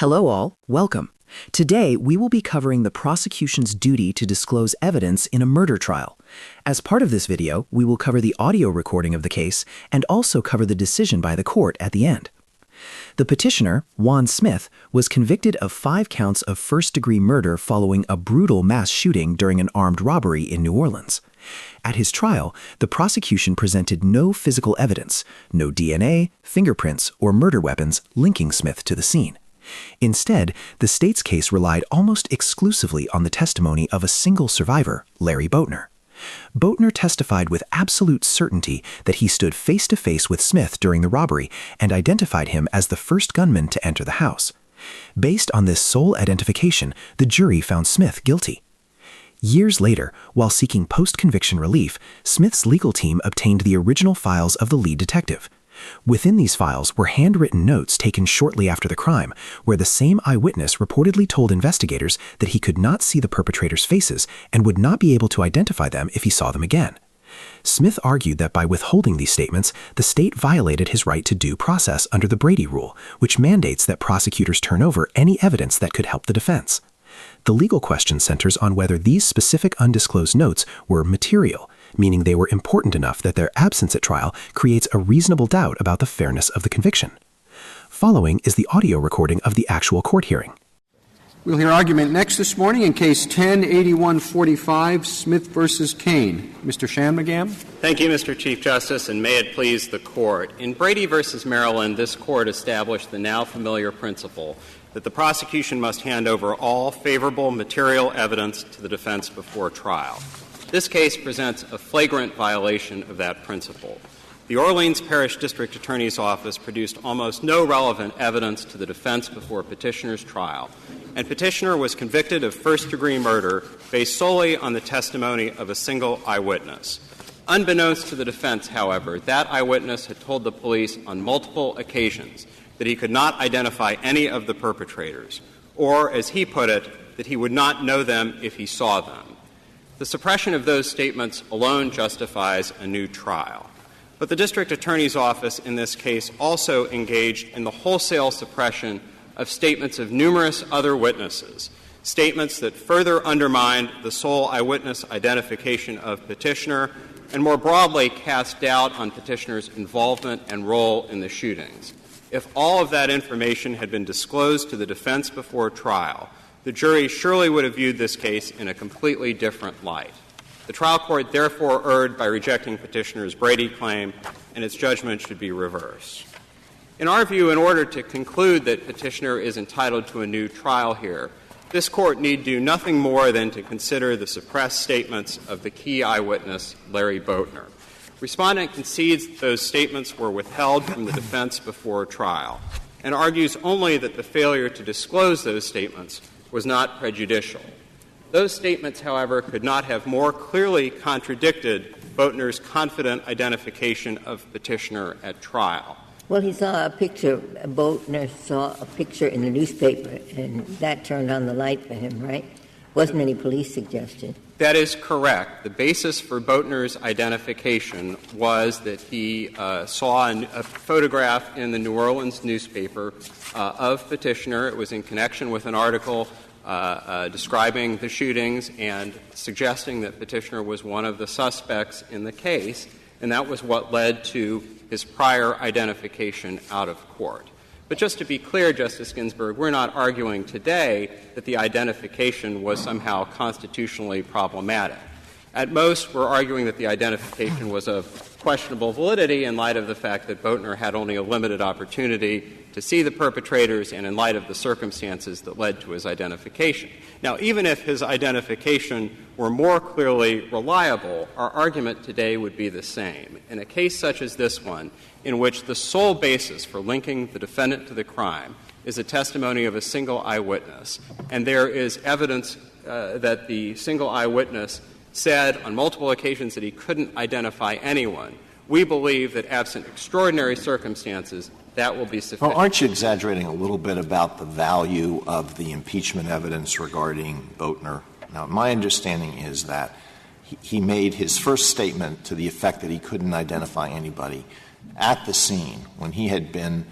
Hello all, welcome. Today, we will be covering the prosecution's duty to disclose evidence in a murder trial. As part of this video, we will cover the audio recording of the case and also cover the decision by the court at the end. The petitioner, Juan Smith, was convicted of 5 counts of first-degree murder following a brutal mass shooting during an armed robbery in New Orleans. At his trial, the prosecution presented no physical evidence, no DNA, fingerprints, or murder weapons linking Smith to the scene. Instead, the state's case relied almost exclusively on the testimony of a single survivor, Larry Boatner. Boatner testified with absolute certainty that he stood face-to-face with Smith during the robbery and identified him as the first gunman to enter the house. Based on this sole identification, the jury found Smith guilty. Years later, while seeking post-conviction relief, Smith's legal team obtained the original files of the lead detective. Within these files were handwritten notes taken shortly after the crime, where the same eyewitness reportedly told investigators that he could not see the perpetrators' faces and would not be able to identify them if he saw them again. Smith argued that by withholding these statements, the state violated his right to due process under the Brady rule, which mandates that prosecutors turn over any evidence that could help the defense. The legal question centers on whether these specific undisclosed notes were material, meaning they were important enough that their absence at trial creates a reasonable doubt about the fairness of the conviction. Following is the audio recording of the actual court hearing. We'll hear argument next this morning in Case 10-8145, Smith v. Cain. Mr. Shanmugam. Thank you, Mr. Chief Justice, and may it please the Court. In Brady v. Maryland, this Court established the now familiar principle that the prosecution must hand over all favorable material evidence to the defense before trial. This case presents a flagrant violation of that principle. The Orleans Parish District Attorney's Office produced almost no relevant evidence to the defense before petitioner's trial, and petitioner was convicted of first-degree murder based solely on the testimony of a single eyewitness. Unbeknownst to the defense, however, that eyewitness had told the police on multiple occasions that he could not identify any of the perpetrators, or, as he put it, that he would not know them if he saw them. The suppression of those statements alone justifies a new trial. But the District Attorney's Office in this case also engaged in the wholesale suppression of statements of numerous other witnesses, statements that further undermined the sole eyewitness identification of petitioner and more broadly cast doubt on petitioner's involvement and role in the shootings. If all of that information had been disclosed to the defense before trial, the jury surely would have viewed this case in a completely different light. The trial court therefore erred by rejecting petitioner's Brady claim, and its judgment should be reversed. In our view, in order to conclude that petitioner is entitled to a new trial here, this court need do nothing more than to consider the suppressed statements of the key eyewitness, Larry Boatner. Respondent concedes that those statements were withheld from the defense before trial and argues only that the failure to disclose those statements was not prejudicial. Those statements, however, could not have more clearly contradicted Boatner's confident identification of petitioner at trial. Well, he saw a picture, Boatner saw a picture in the newspaper, and that turned on the light for him, right? Wasn't any police suggestion. That is correct. The basis for Boatner's identification was that he saw a photograph in the New Orleans newspaper of petitioner. It was in connection with an article describing the shootings and suggesting that petitioner was one of the suspects in the case, and that was what led to his prior identification out of court. But just to be clear, Justice Ginsburg, we're not arguing today that the identification was somehow constitutionally problematic. At most, we're arguing that the identification was of questionable validity in light of the fact that Boatner had only a limited opportunity to see the perpetrators and in light of the circumstances that led to his identification. Now, even if his identification were more clearly reliable, our argument today would be the same. In a case such as this one, in which the sole basis for linking the defendant to the crime is a testimony of a single eyewitness, and there is evidence that the single eyewitness said on multiple occasions that he couldn't identify anyone, we believe that absent extraordinary circumstances, that will be sufficient. Well, aren't you exaggerating a little bit about the value of the impeachment evidence regarding Boatner? Now, my understanding is that he made his first statement to the effect that he couldn't identify anybody at the scene when he had been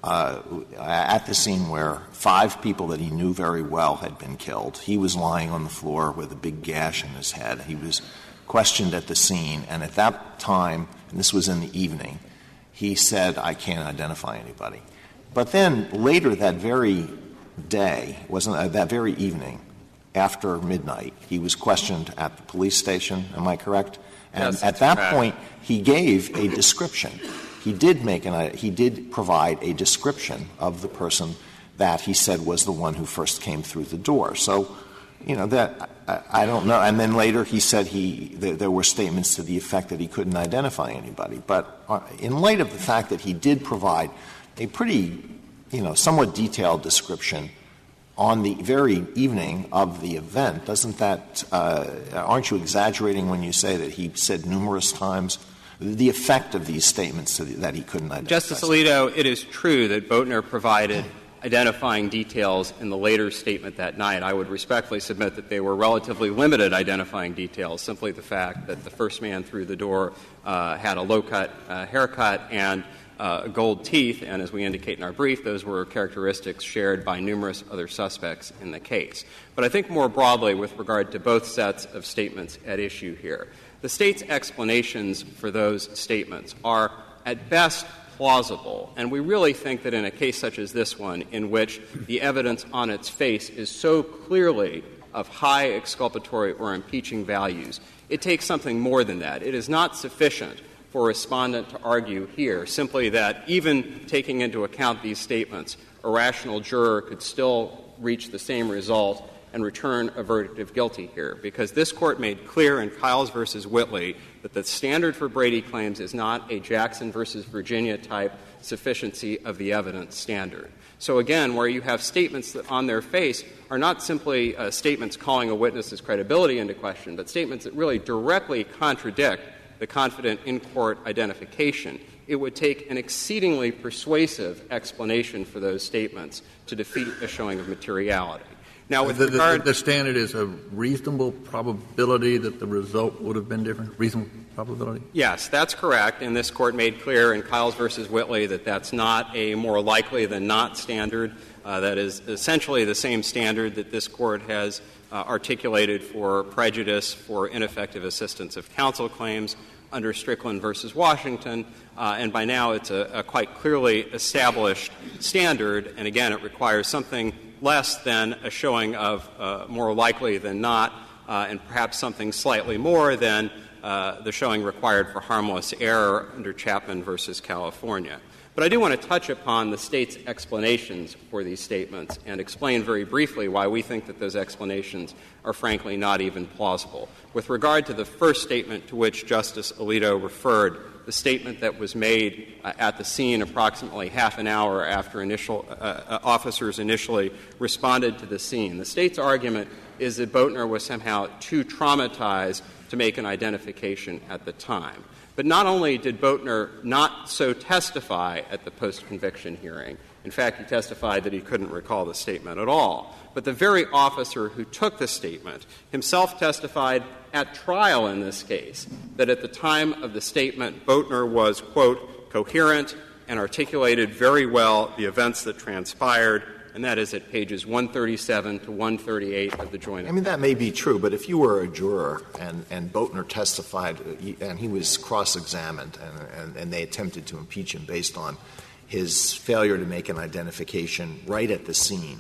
at the scene where 5 people that he knew very well had been killed. He was lying on the floor with a big gash in his head. He was questioned at the scene, and at that time, and this was in the evening, he said, I can't identify anybody. But then later that very day, that very evening, after midnight, he was questioned at the police station. Am I correct? And yes, at that correct. point, he gave a description. He did provide a description of the person that he said was the one who first came through the door. So, that I don't know. And then later he said there were statements to the effect that he couldn't identify anybody. But in light of the fact that he did provide a pretty, somewhat detailed description on the very evening of the event, doesn't that aren't you exaggerating when you say that he said numerous times the effect of these statements that he couldn't identify? Justice Alito, it is true that Boatner provided identifying details in the later statement that night. I would respectfully submit that they were relatively limited identifying details, simply the fact that the first man through the door had a low-cut haircut and gold teeth, and as we indicate in our brief, those were characteristics shared by numerous other suspects in the case. But I think more broadly, with regard to both sets of statements at issue here, the State's explanations for those statements are, at best, plausible, and we really think that in a case such as this one, in which the evidence on its face is so clearly of high exculpatory or impeaching values, it takes something more than that. It is not sufficient for a respondent to argue here simply that even taking into account these statements, a rational juror could still reach the same result and return a verdict of guilty here, because this Court made clear in Kiles v. Whitley that the standard for Brady claims is not a Jackson v. Virginia-type sufficiency of the evidence standard. So again, where you have statements that on their face are not simply statements calling a witness's credibility into question, but statements that really directly contradict the confident in-court identification, it would take an exceedingly persuasive explanation for those statements to defeat a showing of materiality. Now, with regard the standard is a reasonable probability that the result would have been different? Reasonable probability? Yes, that's correct. And this Court made clear in Kiles v. Whitley that that's not a more likely than not standard. That is essentially the same standard that this Court has articulated for prejudice for ineffective assistance of counsel claims under Strickland v. Washington. And by now it's a quite clearly established standard. And again, it requires something less than a showing of more likely than not, and perhaps something slightly more than the showing required for harmless error under Chapman v. California. But I do want to touch upon the State's explanations for these statements and explain very briefly why we think that those explanations are frankly not even plausible. With regard to the first statement to which Justice Alito referred, the statement that was made at the scene approximately half an hour after officers initially responded to the scene, the State's argument is that Boatner was somehow too traumatized to make an identification at the time. But not only did Boatner not so testify at the post-conviction hearing, in fact, he testified that he couldn't recall the statement at all, but the very officer who took the statement himself testified at trial in this case that at the time of the statement, Boatner was, quote, coherent and articulated very well the events that transpired, and that is at pages 137 to 138 of the joint appendix. I mean, that may be true, but if you were a juror and Boatner testified and he was cross-examined and they attempted to impeach him based on his failure to make an identification right at the scene,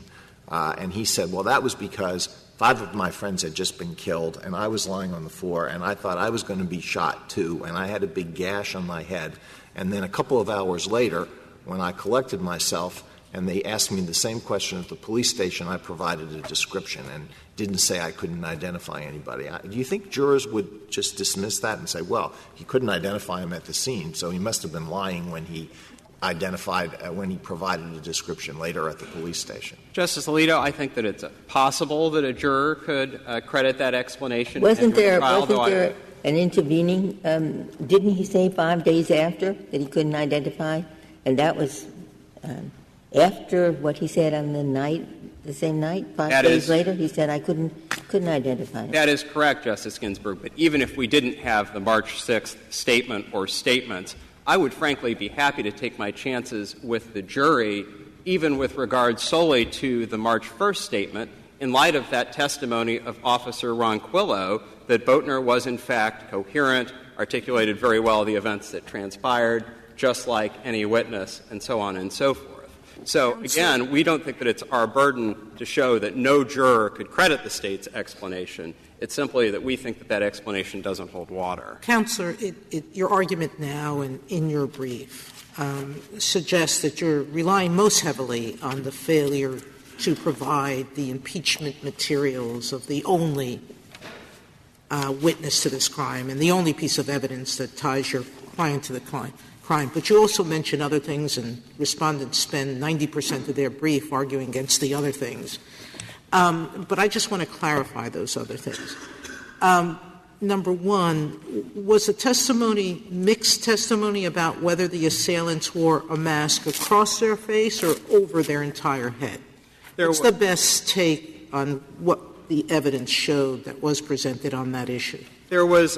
and he said, well, that was because 5 of my friends had just been killed and I was lying on the floor and I thought I was going to be shot too, and I had a big gash on my head. And then a couple of hours later, when I collected myself, and they asked me the same question at the police station, I provided a description and didn't say I couldn't identify anybody. Do you think jurors would just dismiss that and say, well, he couldn't identify him at the scene, so he must have been lying when he when he provided a description later at the police station? Justice Alito, I think that it's possible that a juror could credit that explanation. Wasn't there an intervening? Didn't he say 5 days after that he couldn't identify? And that was after what he said on the same night, 5 days later, he said, I couldn't identify it. That is correct, Justice Ginsburg. But even if we didn't have the March 6th statement or statements, I would frankly be happy to take my chances with the jury, even with regard solely to the March 1st statement, in light of that testimony of Officer Ronquillo that Boatner was in fact coherent, articulated very well the events that transpired, just like any witness, and so on and so forth. So, again, we don't think that it's our burden to show that no juror could credit the State's explanation. It's simply that we think that that explanation doesn't hold water. Counselor, your argument now and in your brief suggests that you're relying most heavily on the failure to provide the impeachment materials of the only witness to this crime and the only piece of evidence that ties your client to the crime. But you also mention other things, and respondents spend 90% of their brief arguing against the other things. But I just want to clarify those other things. Number one, was the testimony mixed testimony about whether the assailants wore a mask across their face or over their entire head? What's the best take on what the evidence showed that was presented on that issue? There was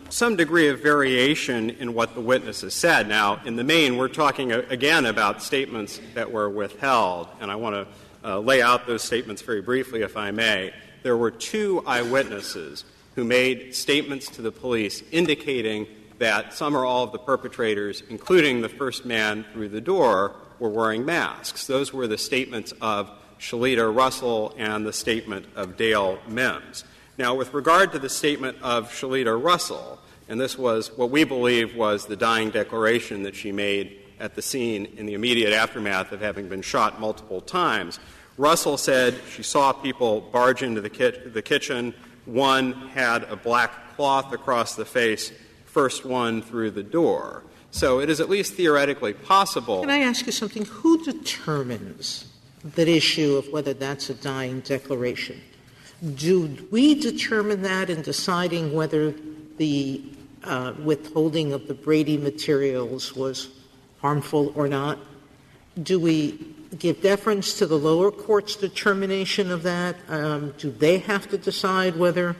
some degree of variation in what the witnesses said. Now, in the main, we're talking again about statements that were withheld, and I want to lay out those statements very briefly, if I may. There were two eyewitnesses who made statements to the police indicating that some or all of the perpetrators, including the first man through the door, were wearing masks. Those were the statements of Shalita Russell and the statement of Dale Mims. Now, with regard to the statement of Shalita Russell, and this was what we believe was the dying declaration that she made at the scene in the immediate aftermath of having been shot multiple times, Russell said she saw people barge into the kitchen. One had a black cloth across the face, first one through the door. So it is at least theoretically possible. Can I ask you something? Who determines that issue of whether that's a dying declaration? Do we determine that in deciding whether the withholding of the Brady materials was harmful or not? Do we give deference to the lower court's determination of that? Do they have to decide whether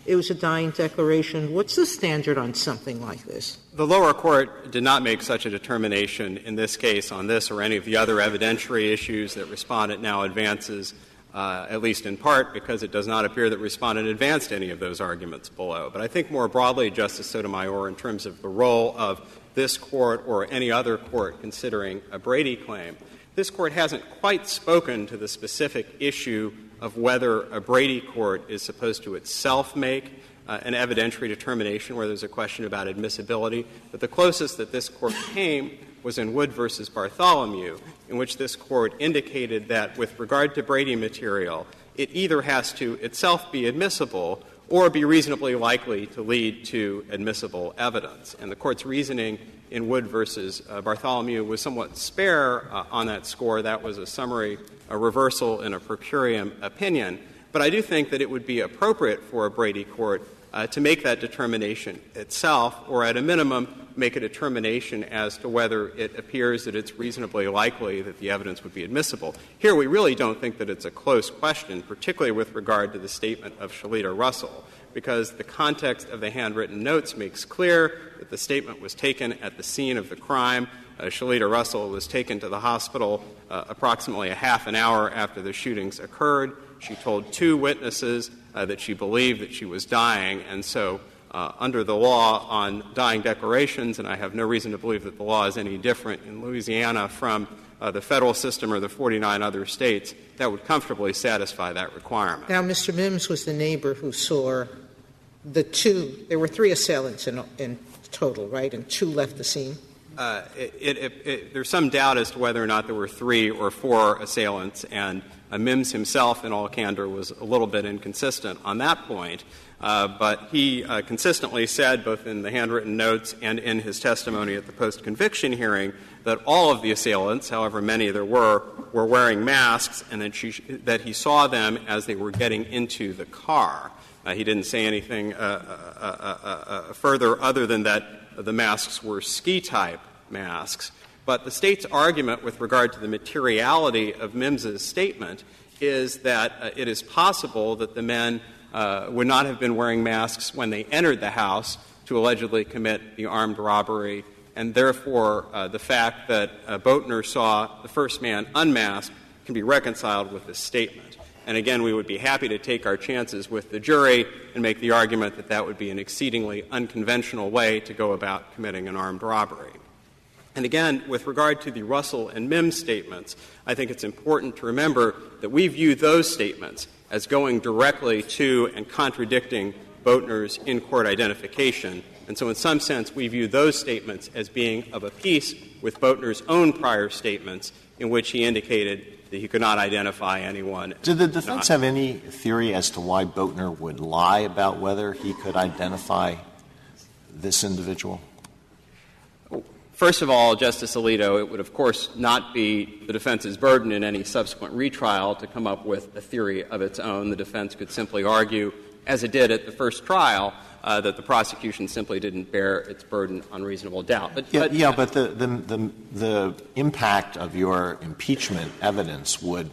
it was a dying declaration? What's the standard on something like this? The lower court did not make such a determination in this case on this or any of the other evidentiary issues that Respondent now advances, at least in part because it does not appear that Respondent advanced any of those arguments below. But I think more broadly, Justice Sotomayor, in terms of the role of this Court or any other court considering a Brady claim, this Court hasn't quite spoken to the specific issue of whether a Brady court is supposed to itself make an evidentiary determination where there's a question about admissibility. But the closest that this Court came was in Wood v. Bartholomew, in which this Court indicated that with regard to Brady material, it either has to itself be admissible or be reasonably likely to lead to admissible evidence. And the Court's reasoning in Wood v. Bartholomew was somewhat spare on that score. That was a summary, a reversal in a per curiam opinion. But I do think that it would be appropriate for a Brady court to make that determination itself, or at a minimum make a determination as to whether it appears that it's reasonably likely that the evidence would be admissible. Here we really don't think that it's a close question, particularly with regard to the statement of Shalita Russell, because the context of the handwritten notes makes clear that the statement was taken at the scene of the crime. Shalita Russell was taken to the hospital approximately a half an hour after the shootings occurred. She told two witnesses that she believed that she was dying, and so under the law on dying declarations, and I have no reason to believe that the law is any different in Louisiana from the Federal system or the 49 other states, that would comfortably satisfy that requirement. Now, Mr. Mims was the neighbor who saw the two — there were three assailants in total, right, and two left the scene? There's some doubt as to whether or not there were 3 or 4 assailants, and Mims himself, in all candor, was a little bit inconsistent on that point. But he consistently said, both in the handwritten notes and in his testimony at the post-conviction hearing, that all of the assailants, however many there were wearing masks, and that he saw them as they were getting into the car. He didn't say anything further other than that the masks were ski-type masks. But the State's argument with regard to the materiality of Mims's statement is that it is possible that the men would not have been wearing masks when they entered the house to allegedly commit the armed robbery and therefore the fact that Boatner saw the first man unmasked can be reconciled with this statement. And again, we would be happy to take our chances with the jury and make the argument that that would be an exceedingly unconventional way to go about committing an armed robbery. And again, with regard to the Russell and Mims statements, I think it's important to remember that we view those statements as going directly to and contradicting Boatner's in-court identification. And so in some sense, we view those statements as being of a piece with Boatner's own prior statements in which he indicated that he could not identify anyone. Did the defense have any theory as to why Boatner would lie about whether he could identify this individual? First of all, Justice Alito, it would, of course, not be the defense's burden in any subsequent retrial to come up with a theory of its own. The defense could simply argue, as it did at the first trial, that the prosecution simply didn't bear its burden on reasonable doubt. But the impact of your impeachment evidence would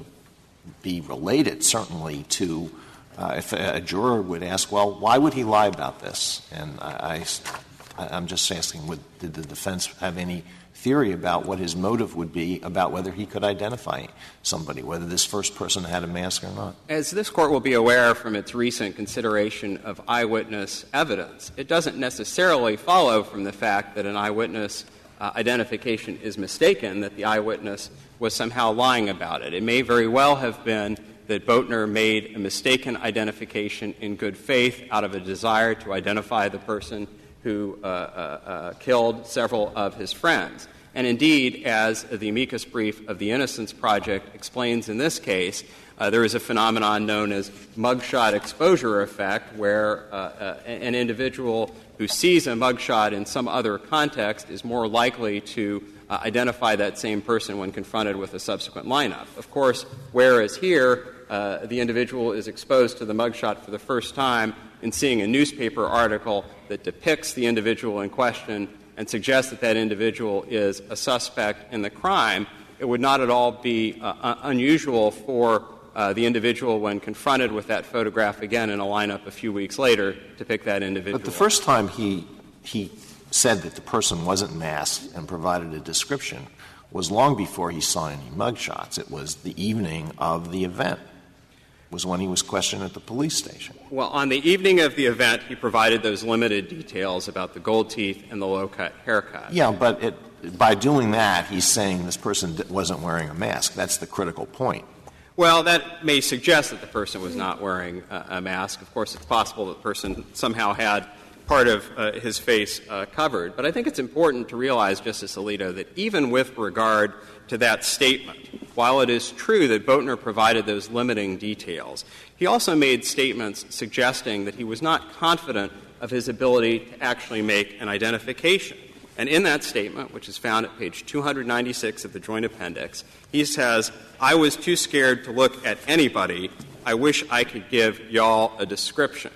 be related, certainly, to if a juror would ask, well, why would he lie about this? And I'm just asking, did the defense have any theory about what his motive would be about whether he could identify somebody, whether this first person had a mask or not? As this Court will be aware from its recent consideration of eyewitness evidence, it doesn't necessarily follow from the fact that an eyewitness identification is mistaken that the eyewitness was somehow lying about it. It may very well have been that Boatner made a mistaken identification in good faith out of a desire to identify the person who killed several of his friends. And indeed, as the amicus brief of the Innocence Project explains in this case, there is a phenomenon known as mugshot exposure effect, where an individual who sees a mugshot in some other context is more likely to identify that same person when confronted with a subsequent lineup. Of course, whereas here the individual is exposed to the mugshot for the first time in seeing a newspaper article that depicts the individual in question and suggests that that individual is a suspect in the crime, it would not at all be unusual for the individual, when confronted with that photograph again in a lineup a few weeks later, to pick that individual. But the first time he said that the person wasn't masked and provided a description was long before he saw any mugshots. It was the evening of the event. Was when he was questioned at the police station. Well, on the evening of the event, he provided those limited details about the gold teeth and the low-cut haircut. Yeah, but by doing that, he's saying this person wasn't wearing a mask. That's the critical point. Well, that may suggest that the person was not wearing a mask. Of course, it's possible that the person somehow had part of his face covered. But I think it's important to realize, Justice Alito, that even with regard to that statement, while it is true that Boatner provided those limiting details, he also made statements suggesting that he was not confident of his ability to actually make an identification. And in that statement, which is found at page 296 of the Joint Appendix, he says, "I was too scared to look at anybody. I wish I could give y'all a description."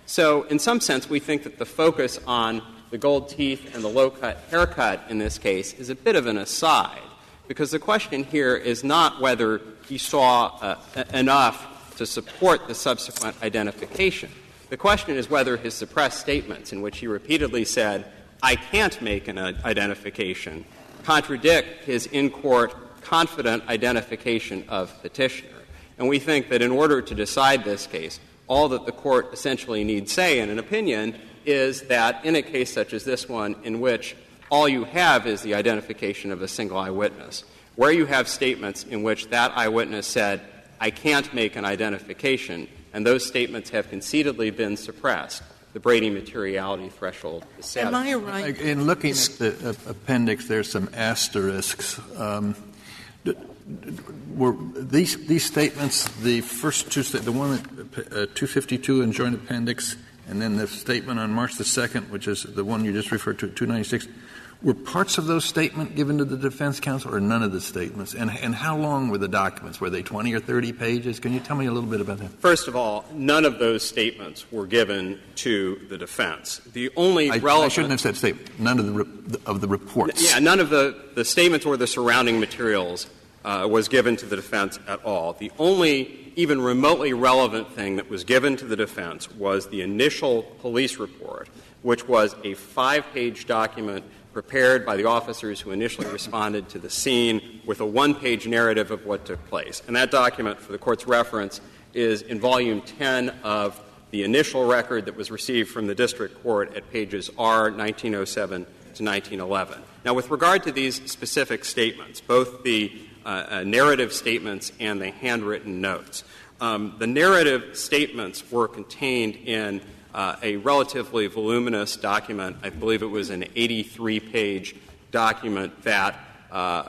So in some sense, we think that the focus on the gold teeth and the low-cut haircut in this case is a bit of an aside, because the question here is not whether he saw enough to support the subsequent identification. The question is whether his suppressed statements, in which he repeatedly said, "I can't make an identification," contradict his in-court confident identification of petitioner. And we think that in order to decide this case, all that the Court essentially needs say in an opinion is that in a case such as this one, in which all you have is the identification of a single eyewitness, where you have statements in which that eyewitness said, "I can't make an identification," and those statements have concededly been suppressed, the Brady materiality threshold is satisfied. Am I right? In looking at the appendix, there's some asterisks. Were these statements, the first two, the one at 252 in Joint Appendix, and then the statement on March the 2nd, which is the one you just referred to, 296, were parts of those statements given to the defense counsel, or none of the statements? And how long were the documents? Were they 20 or 30 pages? Can you tell me a little bit about that? First of all, none of those statements were given to the defense. The only relevant — I shouldn't have said statement. None of the reports. Yeah, none of the statements or the surrounding materials was given to the defense at all. The only even remotely relevant thing that was given to the defense was the initial police report, which was a 5-page document prepared by the officers who initially responded to the scene with a 1-page narrative of what took place. And that document, for the Court's reference, is in Volume 10 of the initial record that was received from the district court at pages R 1907 to 1911. Now, with regard to these specific statements, both the narrative statements and the handwritten notes, the narrative statements were contained in a relatively voluminous document. I believe it was an 83-page document that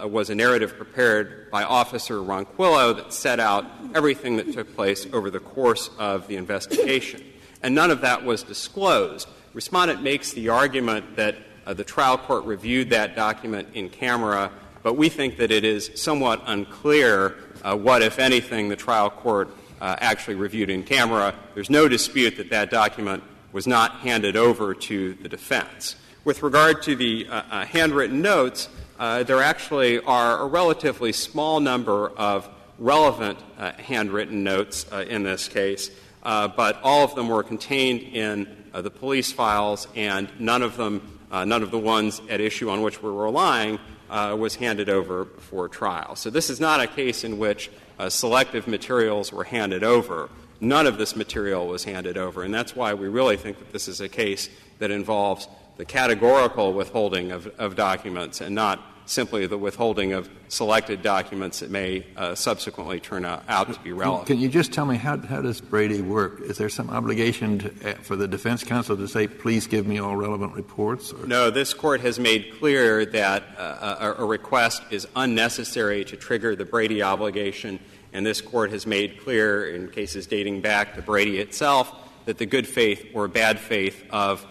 was a narrative prepared by Officer Ronquillo that set out everything that took place over the course of the investigation. And none of that was disclosed. Respondent makes the argument that the trial court reviewed that document in camera, but we think that it is somewhat unclear what, if anything, the trial court actually reviewed in camera. There's no dispute that that document was not handed over to the defense. With regard to the handwritten notes, there actually are a relatively small number of relevant handwritten notes in this case, but all of them were contained in the police files, and none of the ones at issue on which we're relying was handed over for trial. So this is not a case in which selective materials were handed over. None of this material was handed over, and that's why we really think that this is a case that involves the categorical withholding of documents and not simply the withholding of selected documents that may subsequently turn out to be relevant. Can you just tell me how does Brady work? Is there some obligation for the defense counsel to say, please give me all relevant reports? Or? No, this Court has made clear that a request is unnecessary to trigger the Brady obligation, and this Court has made clear in cases dating back to Brady itself that the good faith or bad faith of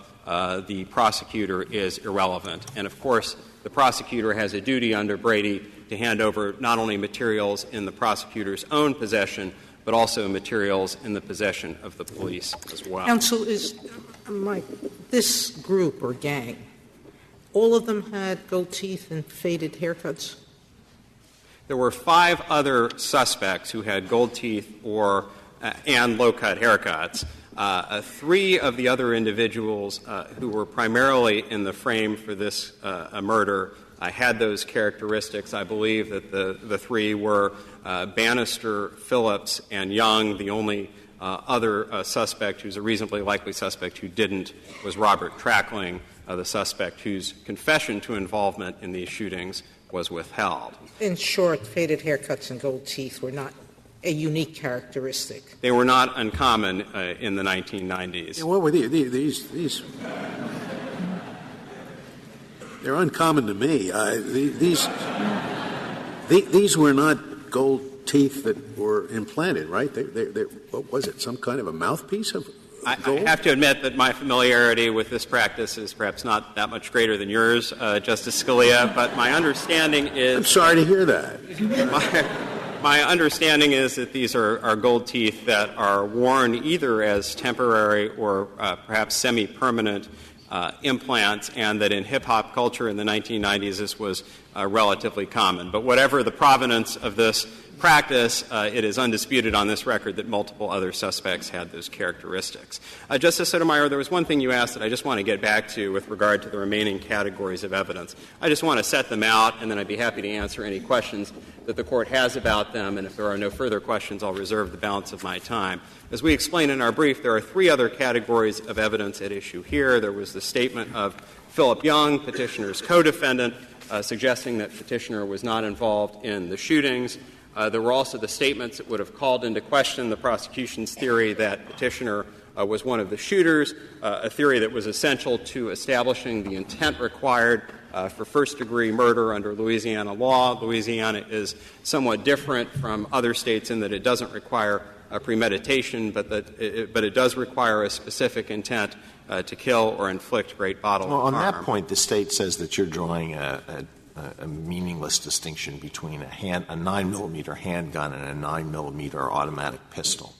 the prosecutor is irrelevant. And, of course, the prosecutor has a duty under Brady to hand over not only materials in the prosecutor's own possession, but also materials in the possession of the police as well. Counsel, this group or gang, all of them had gold teeth and faded haircuts? There were 5 other suspects who had gold teeth and low-cut haircuts. 3 of the other individuals who were primarily in the frame for this murder had those characteristics. I believe that the 3 were Bannister, Phillips, and Young. The only other suspect who's a reasonably likely suspect who didn't was Robert Trackling, the suspect whose confession to involvement in these shootings was withheld. In short, faded haircuts and gold teeth were not a unique characteristic. They were not uncommon in the 1990s. Yeah, what were these? They're uncommon to me. These were not gold teeth that were implanted, right? What was it? Some kind of a mouthpiece of gold? I have to admit that my familiarity with this practice is perhaps not that much greater than yours, Justice Scalia. But my understanding is. I'm sorry to hear that. My understanding is that these are gold teeth that are worn either as temporary or perhaps semi-permanent implants, and that in hip-hop culture in the 1990s this was relatively common. But whatever the provenance of this practice, it is undisputed on this record that multiple other suspects had those characteristics. Justice Sotomayor, there was one thing you asked that I just want to get back to with regard to the remaining categories of evidence. I just want to set them out, and then I'd be happy to answer any questions that the Court has about them, and if there are no further questions, I'll reserve the balance of my time. As we explained in our brief, there are 3 other categories of evidence at issue here. There was the statement of Philip Young, petitioner's co-defendant, suggesting that petitioner was not involved in the shootings. There were also the statements that would have called into question the prosecution's theory that petitioner was one of the shooters, a theory that was essential to establishing the intent required for first-degree murder under Louisiana law. Louisiana is somewhat different from other states in that it doesn't require premeditation, but it does require a specific intent to kill or inflict great bodily harm. On that point, the State says that you're drawing a meaningless distinction between a 9mm handgun and a 9mm automatic pistol.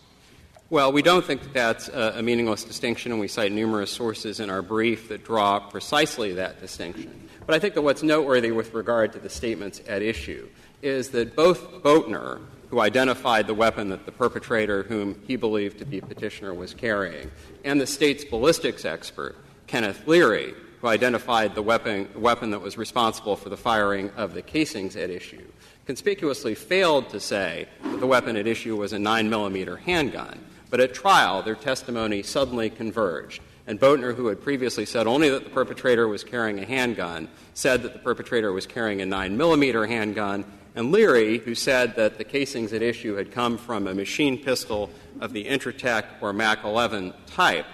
Well, we don't think that that's a meaningless distinction, and we cite numerous sources in our brief that draw precisely that distinction. But I think that what's noteworthy with regard to the statements at issue is that both Boatner who identified the weapon that the perpetrator, whom he believed to be petitioner, was carrying, and the state's ballistics expert, Kenneth Leary, who identified the weapon that was responsible for the firing of the casings at issue, conspicuously failed to say that the weapon at issue was a 9mm handgun. But at trial, their testimony suddenly converged. And Boatner, who had previously said only that the perpetrator was carrying a handgun, said that the perpetrator was carrying a 9mm handgun, and Leary, who said that the casings at issue had come from a machine pistol of the Intratec or Mac 11 type,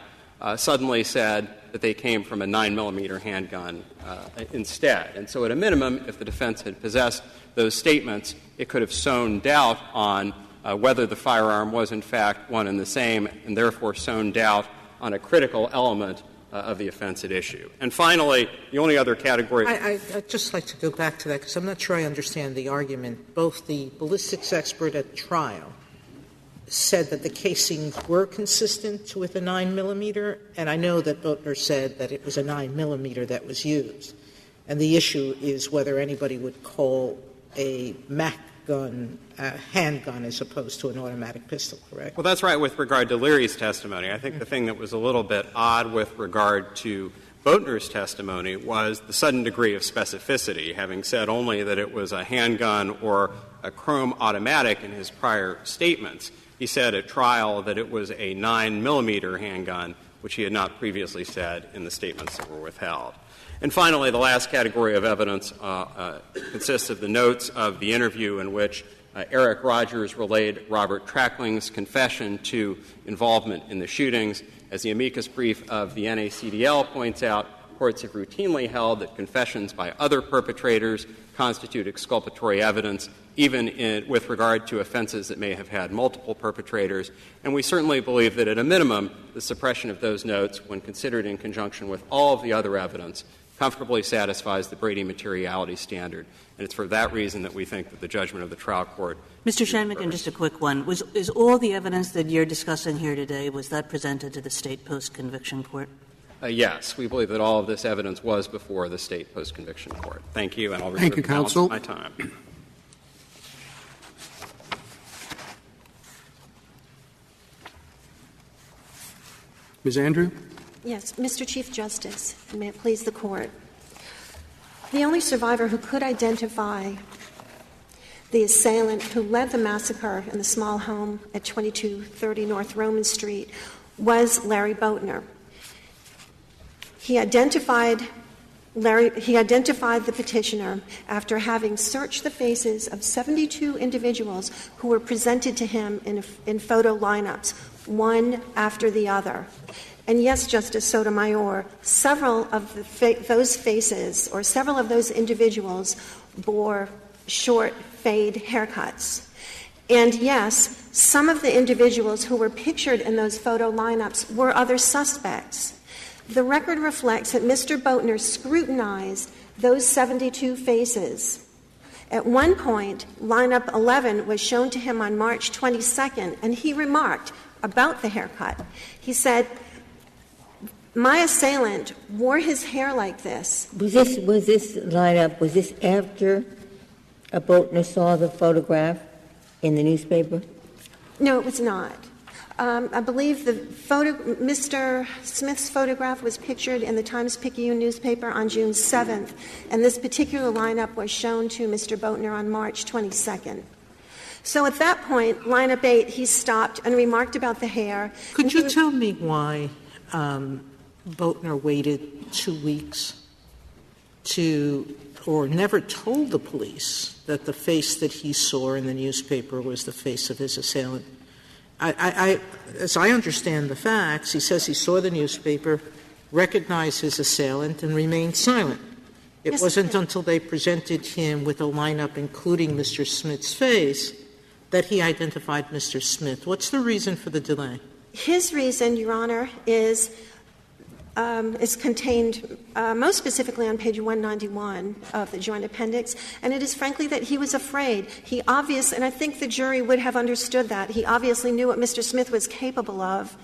suddenly said that they came from a 9mm handgun instead. And so at a minimum, if the defense had possessed those statements, it could have sown doubt on whether the firearm was in fact one and the same, and therefore sown doubt on a critical element of the offense at issue. And finally, the only other category — I'd just like to go back to that because I'm not sure I understand the argument. Both the ballistics expert at trial said that the casings were consistent with a 9mm, and I know that Boatner said that it was a 9mm that was used. And the issue is whether anybody would call a Mac gun a handgun as opposed to an automatic pistol, correct? Well, that's right with regard to Leary's testimony. I think the thing that was a little bit odd with regard to Boatner's testimony was the sudden degree of specificity, having said only that it was a handgun or a chrome automatic in his prior statements. He said at trial that it was a 9mm handgun, which he had not previously said in the statements that were withheld. And finally, the last category of evidence consists of the notes of the interview in which Eric Rogers relayed Robert Trackling's confession to involvement in the shootings. As the amicus brief of the NACDL points out, courts have routinely held that confessions by other perpetrators constitute exculpatory evidence, even with regard to offenses that may have had multiple perpetrators. And we certainly believe that at a minimum, the suppression of those notes, when considered in conjunction with all of the other evidence, comfortably satisfies the Brady materiality standard. And it's for that reason that we think that the judgment of the trial court — Mr. Shanmugam, just a quick one. Is all the evidence that you're discussing here today, was that presented to the state post-conviction court? Yes. We believe that all of this evidence was before the state post-conviction court. Thank you, and I'll reserve the balance of my time. Ms. Andrew? Yes, Mr. Chief Justice, and may it please the Court. The only survivor who could identify the assailant who led the massacre in the small home at 2230 North Roman Street was Larry Boatner. He identified the petitioner after having searched the faces of 72 individuals who were presented to him in photo lineups, one after the other. And yes, Justice Sotomayor, several of those faces or several of those individuals bore short fade haircuts. And yes, some of the individuals who were pictured in those photo lineups were other suspects. The record reflects that Mr. Boatner scrutinized those 72 faces. At one point, lineup 11 was shown to him on March 22nd, and he remarked about the haircut. He said, "My assailant wore his hair like this." Was this lineup, was this after Boatner saw the photograph in the newspaper? No, it was not. I believe Mr. Smith's photograph was pictured in the Times-Picayune newspaper on June 7th, and this particular lineup was shown to Mr. Boatner on March 22nd. So at that point, lineup 8, he stopped and remarked about the hair. Could you tell me why Boatner waited 2 weeks or never told the police that the face that he saw in the newspaper was the face of his assailant? As I understand the facts, he says he saw the newspaper, recognized his assailant, and remained silent. It wasn't until they presented him with a lineup including Mr. Smith's face that he identified Mr. Smith. What's the reason for the delay? His reason, Your Honor, is contained most specifically on page 191 of the Joint Appendix, and it is frankly that he was afraid. And I think the jury would have understood that. He obviously knew what Mr. Smith was capable of.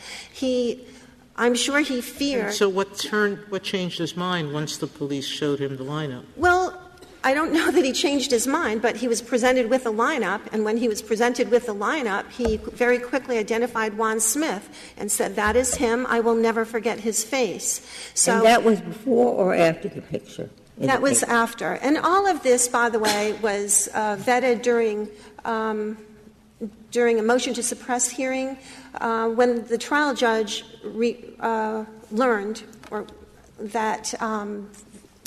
I'm sure he feared. And so what changed his mind once the police showed him the lineup? Well, I don't know that he changed his mind, but he was presented with a lineup, and when he was presented with the lineup, he very quickly identified Juan Smith and said, "That is him. I will never forget his face." So and that was before or after the picture? That was after. And all of this, by the way, was vetted during a motion to suppress hearing. When the trial judge learned that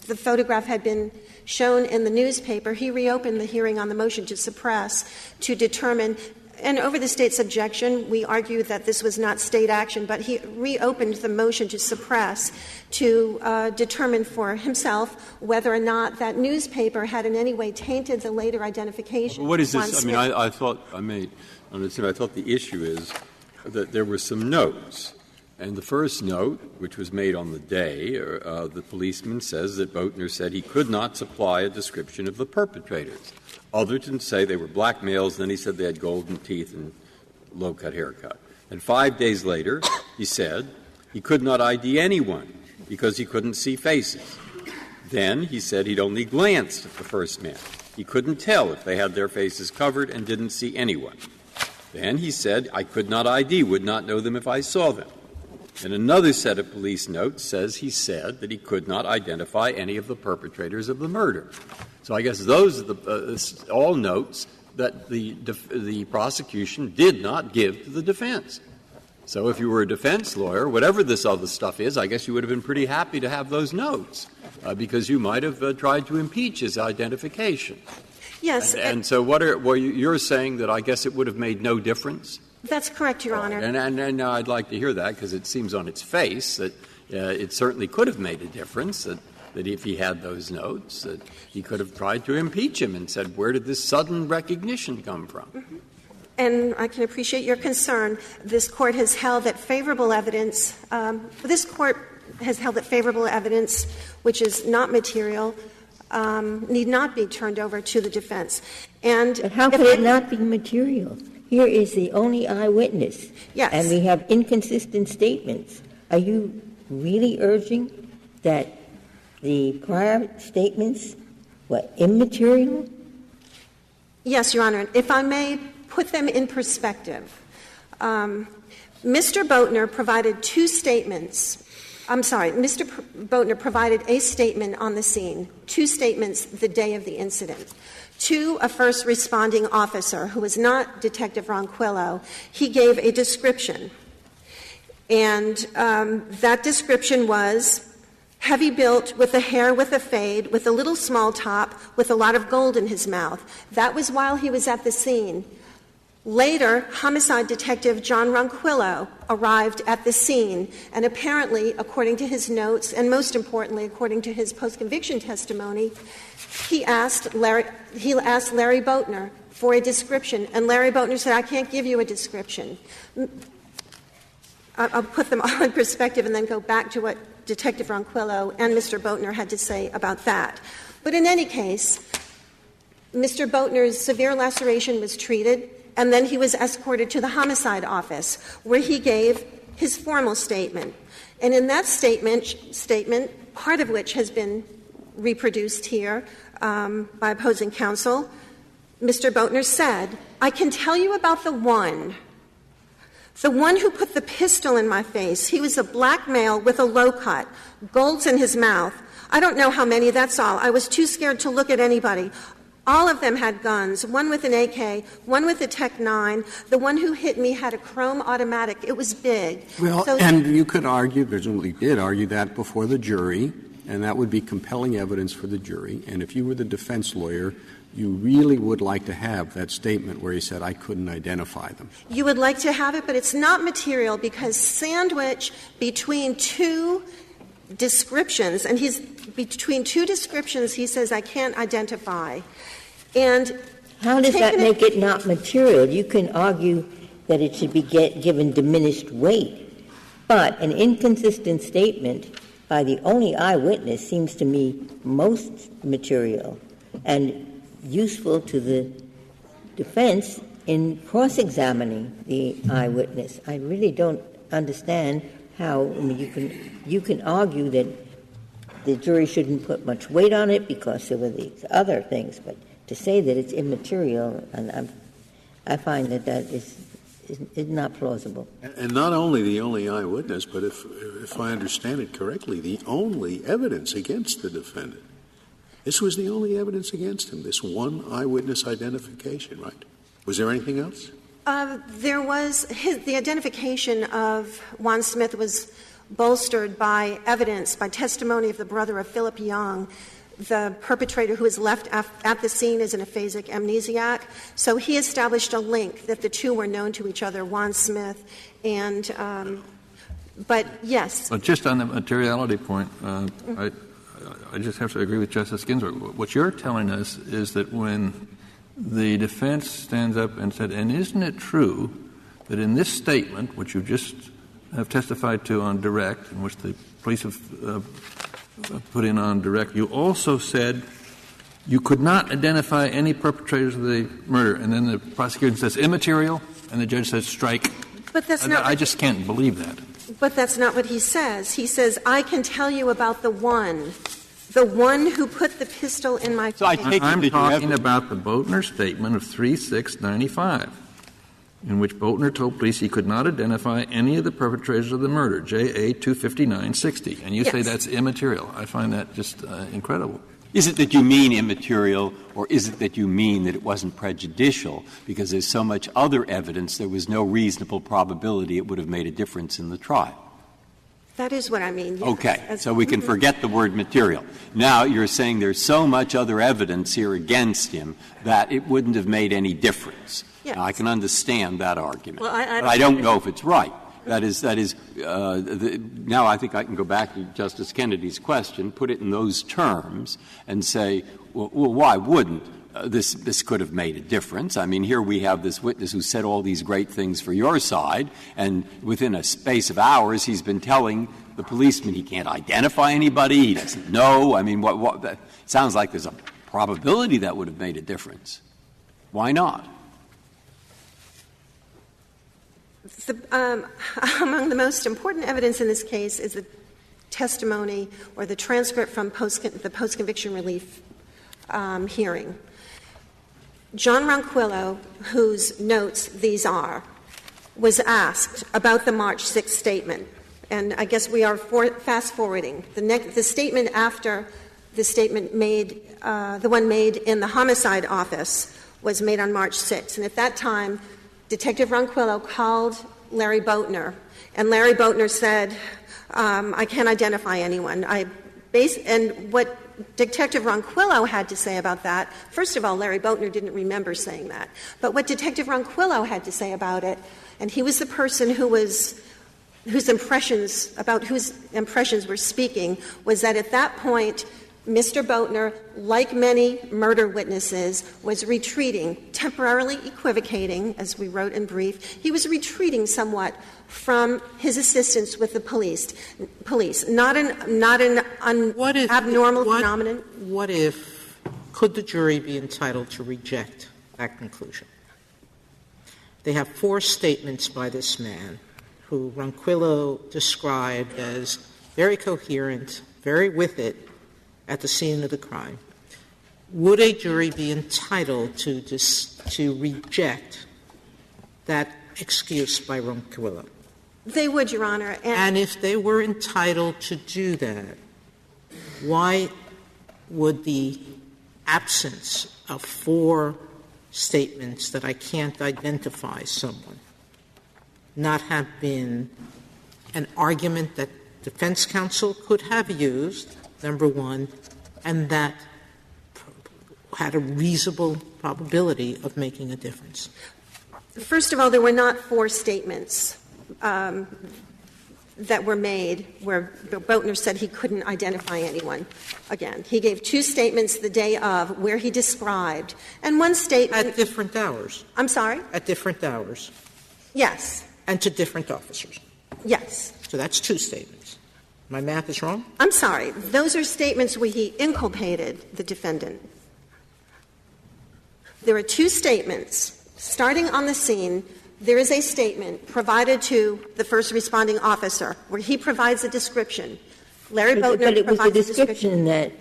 the photograph had been shown in the newspaper, he reopened the hearing on the motion to suppress to determine, and over the State's objection, we argued that this was not State action, but he reopened the motion to suppress to determine for himself whether or not that newspaper had in any way tainted the later identification. Well, what is this? I mean, I thought the issue is that there were some notes. And the first note, which was made on the day, the policeman says that Boatner said he could not supply a description of the perpetrators. Otherton say they were black males, then he said they had golden teeth and low-cut haircut. And 5 days later, he said he could not ID anyone because he couldn't see faces. Then he said he'd only glanced at the first man. He couldn't tell if they had their faces covered and didn't see anyone. Then he said, I could not ID, would not know them if I saw them. And another set of police notes says he said that he could not identify any of the perpetrators of the murder. So I guess those are all notes that the prosecution did not give to the defense. So if you were a defense lawyer, whatever this other stuff is, I guess you would have been pretty happy to have those notes because you might have tried to impeach his identification. Yes. And so you're saying that I guess it would have made no difference? That's correct, Your Honor. And I'd like to hear that because it seems on its face that it certainly could have made a difference, that if he had those notes, that he could have tried to impeach him and said, where did this sudden recognition come from? Mm-hmm. And I can appreciate your concern. This Court has held that favorable evidence which is not material, need not be turned over to the defense. And but how could it not be material? Here is the only eyewitness. Yes. And we have inconsistent statements. Are you really urging that the prior statements were immaterial? Yes, Your Honor. If I may put them in perspective, Mr. Boatner provided two statements. I'm sorry, Mr. Boatner provided a statement on the scene, two statements the day of the incident. To a first responding officer who was not Detective Ronquillo, he gave a description. And that description was heavy built, with the hair with a fade, with a little small top, with a lot of gold in his mouth. That was while he was at the scene. Later, homicide detective John Ronquillo arrived at the scene, and apparently, according to his notes, and most importantly, according to his post-conviction testimony, he asked Larry Boatner for a description, and Larry Boatner said, I can't give you a description. I'll put them all in perspective and then go back to what Detective Ronquillo and Mr. Boatner had to say about that. But in any case, Mr. Boatner's severe laceration was treated, and then he was escorted to the homicide office, where he gave his formal statement. And in that statement, part of which has been reproduced here by opposing counsel, Mr. Boatner said, I can tell you about the one who put the pistol in my face. He was a black male with a low cut, golds in his mouth. I don't know how many, that's all. I was too scared to look at anybody. All of them had guns, one with an AK, one with a Tech-9. The one who hit me had a chrome automatic. It was big. Well, and you could argue, presumably did argue that before the jury, and that would be compelling evidence for the jury. And if you were the defense lawyer, you really would like to have that statement where he said, I couldn't identify them. You would like to have it, but it's not material because sandwiched between two descriptions, and between two descriptions, he says, I can't identify. And how does that make it not material? You can argue that it should be given diminished weight, but an inconsistent statement by the only eyewitness seems to me most material and useful to the defense in cross-examining the eyewitness. I really don't understand how you can argue that the jury shouldn't put much weight on it because there were these other things. But to say that it's immaterial, and I find that is not plausible. And not only the only eyewitness, but if I understand it correctly, the only evidence against the defendant. This was the only evidence against him, this one eyewitness identification, right? Was there anything else? There was the identification of Juan Smith was bolstered by evidence, by testimony of the brother of Philip Young, the perpetrator who was left at the scene as an aphasic amnesiac. So he established a link that the two were known to each other, Juan Smith and but yes. But just on the materiality point, I just have to agree with Justice Ginsburg. What you're telling us is that when the defense stands up and said, and isn't it true that in this statement, which you just have testified to on direct, in which the police have put in on direct, you also said you could not identify any perpetrators of the murder, and then the prosecutor says immaterial, and the judge says strike. But that's not. I just can't believe that. But that's not what he says. He says, I can tell you about the one who put the pistol in my face. So I'm talking about the Boatner statement of 3/6/95, in which Boatner told police he could not identify any of the perpetrators of the murder, JA 25960. And you say that's immaterial. I find that just incredible. Is it that you mean immaterial, or is it that you mean that it wasn't prejudicial because there's so much other evidence there was no reasonable probability it would have made a difference in the trial? That is what I mean. Yes. Okay. So we can forget the word material. Now you're saying there's so much other evidence here against him that it wouldn't have made any difference. Yes. Now, I can understand that argument. Well, but I don't know if it's right. That is, now I think I can go back to Justice Kennedy's question, put it in those terms, and say, well why wouldn't this could have made a difference? I mean, here we have this witness who said all these great things for your side, and within a space of hours he's been telling the policeman he can't identify anybody, he doesn't know. I mean, what that sounds like there's a probability that would have made a difference. Why not? Among the most important evidence in this case is the testimony or the transcript from the post-conviction relief hearing. John Ronquillo, whose notes these are, was asked about the March 6th statement. And I guess we are fast-forwarding. The statement after the statement made, the one made in the homicide office, was made on March 6th. And at that time, Detective Ronquillo called Larry Boatner, and Larry Boatner said, I can't identify anyone. And what Detective Ronquillo had to say about that, first of all, Larry Boatner didn't remember saying that. But what Detective Ronquillo had to say about it, and he was the person whose impressions were speaking, was that at that point, Mr. Boatner, like many murder witnesses, was retreating, temporarily equivocating, as we wrote in brief. He was retreating somewhat from his assistance with the police. Not an abnormal phenomenon. What if could the jury be entitled to reject that conclusion? They have 4 statements by this man, who Ronquillo described as very coherent, very with it, at the scene of the crime. Would a jury be entitled to reject that excuse by Ronquillo? They would, Your Honor. And if they were entitled to do that, why would the absence of 4 statements that I can't identify someone not have been an argument that defense counsel could have used, number one, and that had a reasonable probability of making a difference? First of all, there were not 4 statements that were made where Boatner said he couldn't identify anyone. Again, he gave 2 statements the day of where he described, and 1 statement at different hours. I'm sorry? At different hours. Yes. And to different officers. Yes. So that's 2 statements. My math is wrong? I'm sorry. Those are statements where he inculpated the defendant. There are 2 statements. Starting on the scene, there is a statement provided to the first responding officer where he provides a description. Larry Boatner But it was the provides a description that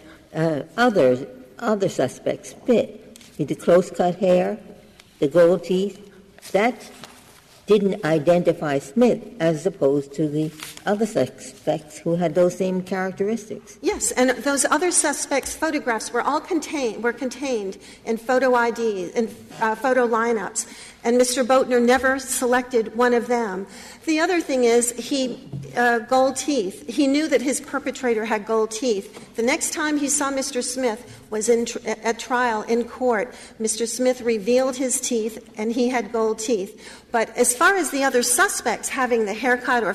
other suspects fit. The close-cut hair, the gold teeth, that didn't identify Smith as opposed to the other suspects who had those same characteristics. Yes, and those other suspects' photographs were all contained in photo IDs, in photo lineups, and Mr. Boatner never selected one of them. The other thing is gold teeth. He knew that his perpetrator had gold teeth. The next time he saw Mr. Smith was at trial in court. Mr. Smith revealed his teeth, and he had gold teeth. But as far as the other suspects having the haircut or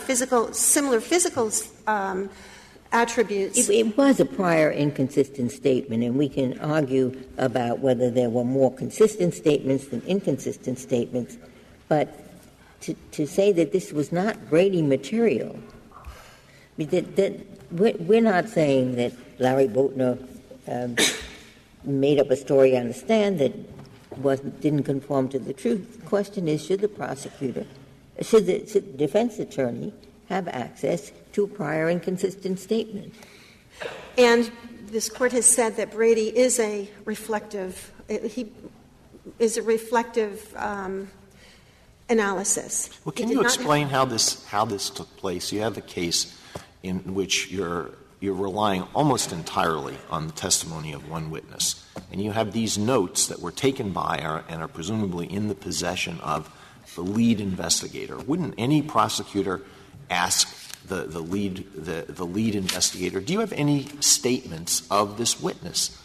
similar physical attributes. It was a prior inconsistent statement, and we can argue about whether there were more consistent statements than inconsistent statements. But to say that this was not Brady material, we're not saying that Larry Boatner made up a story on the stand that didn't conform to the truth. The question is, should the defense attorney have access to a prior inconsistent statement? And this Court has said that Brady is a reflective analysis. Well, can you explain how this took place? You have a case in which you're relying almost entirely on the testimony of one witness, and you have these notes that were taken by and are presumably in the possession of the lead investigator. Wouldn't any prosecutor ask the lead investigator, do you have any statements of this witness?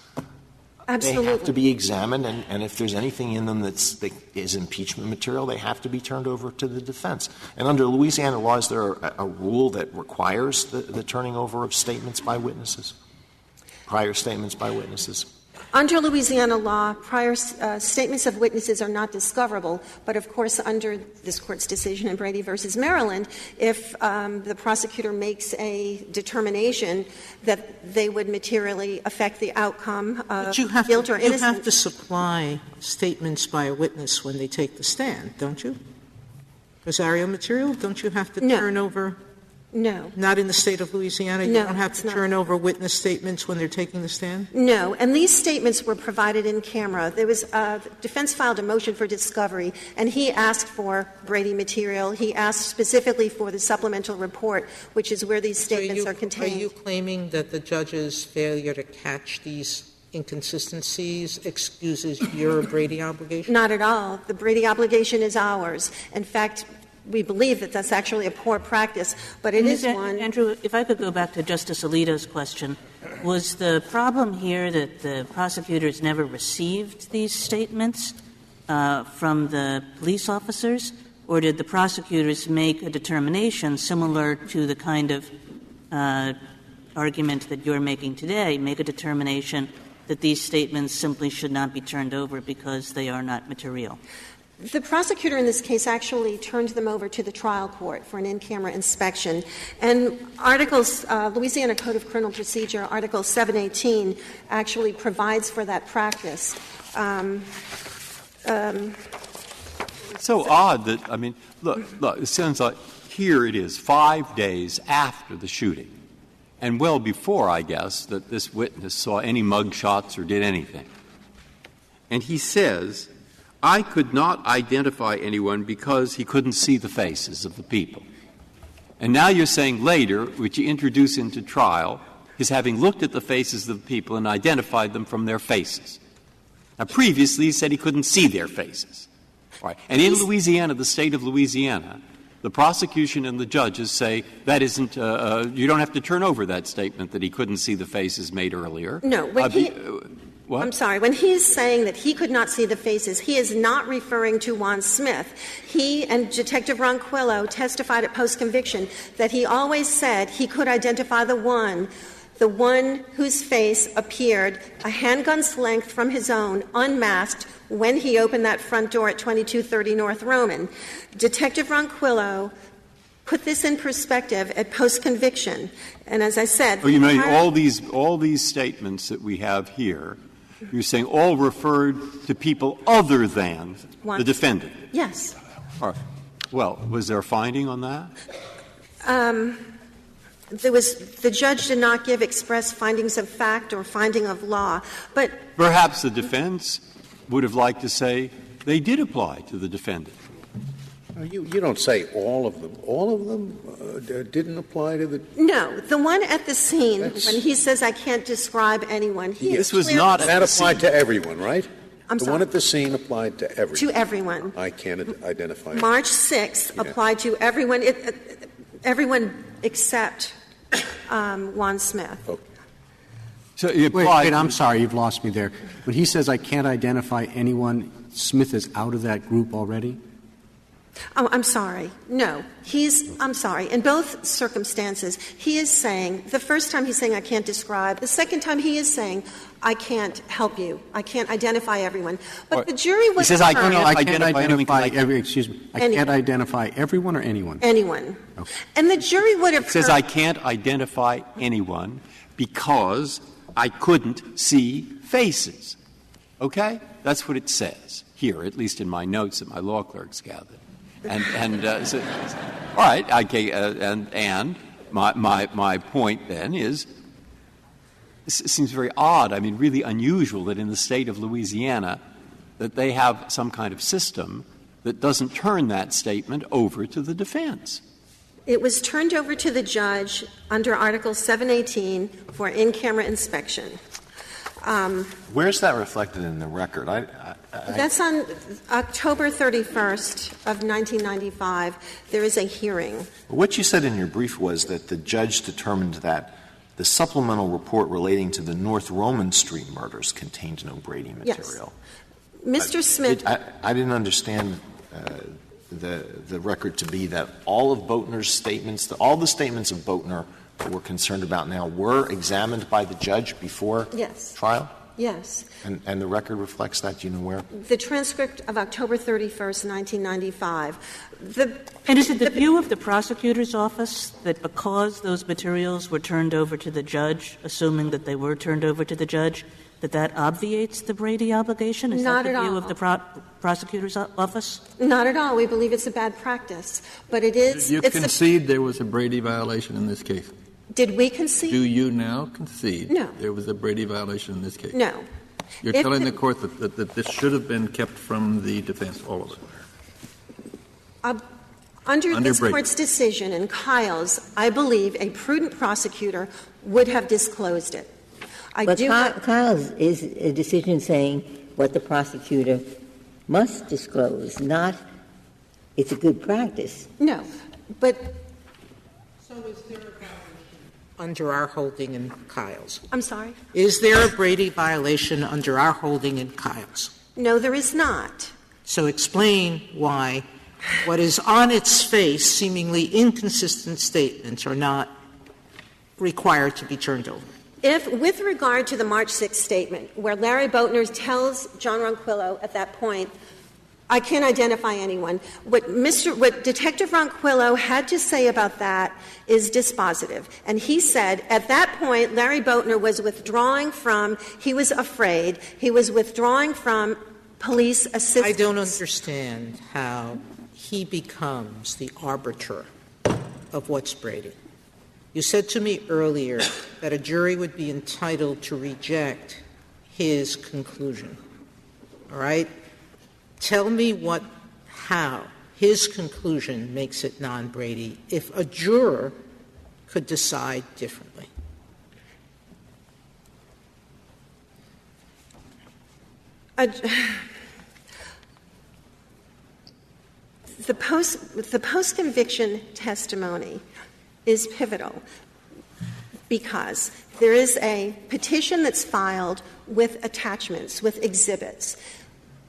Absolutely. They have to be examined, and if there's anything in them that is impeachment material, they have to be turned over to the defense. And under Louisiana law, is there a rule that requires the turning over of statements by witnesses, prior statements by witnesses? Under Louisiana law, prior statements of witnesses are not discoverable, but of course under this Court's decision in Brady versus Maryland, if the prosecutor makes a determination that they would materially affect the outcome of guilt or innocence. You have to supply statements by a witness when they take the stand, don't you? Rosario material, don't you have to turn over? No. Not in the state of Louisiana? No, you don't have to turn over witness statements when they're taking the stand? No. And these statements were provided in camera. There was defense filed a motion for discovery, and he asked for Brady material. He asked specifically for the supplemental report, which is where these statements are contained. Are you claiming that the judge's failure to catch these inconsistencies excuses your Brady obligation? Not at all. The Brady obligation is ours. In fact, we believe that that's actually a poor practice, but it is one. Andrew, if I could go back to Justice Alito's question, was the problem here that the prosecutors never received these statements from the police officers, or did the prosecutors make a determination similar to the kind of argument that you're making today, make a determination that these statements simply should not be turned over because they are not material? The prosecutor in this case actually turned them over to the trial court for an in-camera inspection. And Louisiana Code of Criminal Procedure, Article 718, actually provides for that practice. It's so odd that, look, it sounds like here it is 5 days after the shooting, and well before, I guess, that this witness saw any mug shots or did anything. And he says, I could not identify anyone because he couldn't see the faces of the people. And now you're saying later, which you introduce into trial, is having looked at the faces of the people and identified them from their faces. Now, previously, he said he couldn't see their faces. All right. And in Louisiana, the state of Louisiana, the prosecution and the judges say that isn't you don't have to turn over that statement that he couldn't see the faces made earlier. No. What? I'm sorry. When he's saying that he could not see the faces, he is not referring to Juan Smith. He and Detective Ronquillo testified at post-conviction that he always said he could identify the one whose face appeared a handgun's length from his own, unmasked, when he opened that front door at 2230 North Roman. Detective Ronquillo put this in perspective at post-conviction. And as I said... Oh, you mean all these statements that we have here, you're saying all referred to people other than the defendant? Yes. All right. Well, was there a finding on that? the judge did not give express findings of fact or finding of law. But perhaps the defense would have liked to say they did apply to the defendant. You don't say all of them. All of them didn't apply to the. No, the one at the scene when he says I can't describe anyone. This was not that applied to everyone, right? I'm the sorry. one at the scene applied to everyone. To everyone. I can't identify. March 6th applied to everyone. Everyone except Juan Smith. Okay. So wait, I'm sorry, you've lost me there. When he says I can't identify anyone, Smith is out of that group already? Oh, I'm sorry. No. I'm sorry. In both circumstances, he is saying, the first time he's saying I can't describe, the second time he is saying I can't help you. I can't identify everyone. But the jury was. He says I can't identify can't identify everyone or anyone? Anyone. Okay. And the jury would have. It says I can't identify anyone because I couldn't see faces. Okay? That's what it says here, at least in my notes that my law clerks gathered. So, all right. And my point then is, it seems very odd. I mean, really unusual that in the state of Louisiana, that they have some kind of system that doesn't turn that statement over to the defense. It was turned over to the judge under Article 718 for in-camera inspection. Where's that reflected in the record? That's on October 31st of 1995. There is a hearing. What you said in your brief was that the judge determined that the supplemental report relating to the North Roman Street murders contained no Brady material. Yes. Mr. Smith. I didn't understand the record to be that all of Boatner's statements, all the statements of Boatner that we're concerned about now were examined by the judge before trial? Yes. And the record reflects that? Do you know where? The transcript of October 31st, 1995. And is it the view of the prosecutor's office that because those materials were turned over to the judge, assuming that they were turned over to the judge, that obviates the Brady obligation? Is Not that the at view all. of the prosecutor's office? Not at all. We believe it's a bad practice. But it is. You concede there was a Brady violation in this case? Did we concede? Do you now concede No. there was a Brady violation in this case? No. You're telling the court that this should have been kept from the defense, all of it? Under this Brady. Court's decision in Kyle's, I believe a prudent prosecutor would have disclosed it. But Kyle's is a decision saying what the prosecutor must disclose, not it's a good practice. No. But So is there a violation under our holding in Kyle's? I'm sorry? Is there a Brady violation under our holding in Kyle's? No, there is not. So explain why what is on its face seemingly inconsistent statements are not required to be turned over. If, with regard to the March 6th statement, where Larry Boatner tells John Ronquillo at that point, I can't identify anyone, what Detective Ronquillo had to say about that is dispositive. And he said, at that point, Larry Boatner was withdrawing from, he was afraid, he was withdrawing from police assistance. I don't understand how he becomes the arbiter of what's Brady. You said to me earlier that a jury would be entitled to reject his conclusion. All right? Tell me how his conclusion makes it non-Brady if a juror could decide differently. The post-conviction testimony is pivotal because there is a petition that's filed with attachments, with exhibits.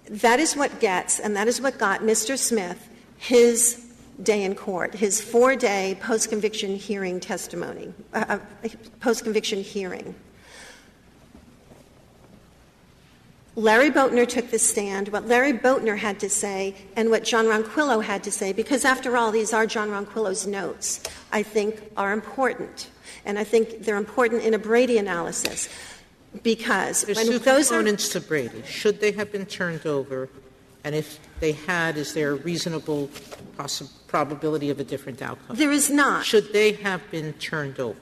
That is what gets, and that is what got Mr. Smith his day in court, his 4-day post-conviction hearing testimony, post-conviction hearing. Larry Boatner took the stand. What Larry Boatner had to say and what John Ronquillo had to say, because after all, these are John Ronquillo's notes, I think are important. And I think they're important in a Brady analysis because There's when two those components to Brady. Should they have been turned over? And if they had, is there a reasonable probability of a different outcome? There is not. Should they have been turned over?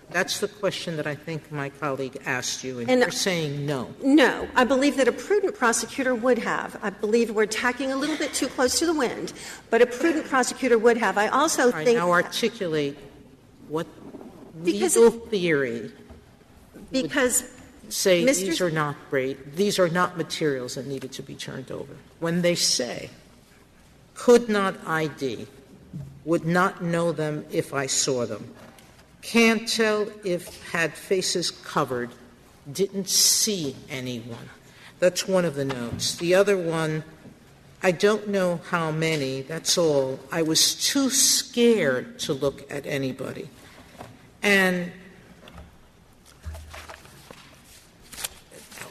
That's the question that I think my colleague asked you, and you're saying no. No. I believe that a prudent prosecutor would have. I believe we're tacking a little bit too close to the wind, but a prudent prosecutor would have. I also think... Now articulate what legal theory because say these are not materials that needed to be turned over. When they say, could not ID, would not know them if I saw them, can't tell if had faces covered, didn't see anyone. That's one of the notes. The other one, I don't know how many, that's all. I was too scared to look at anybody. And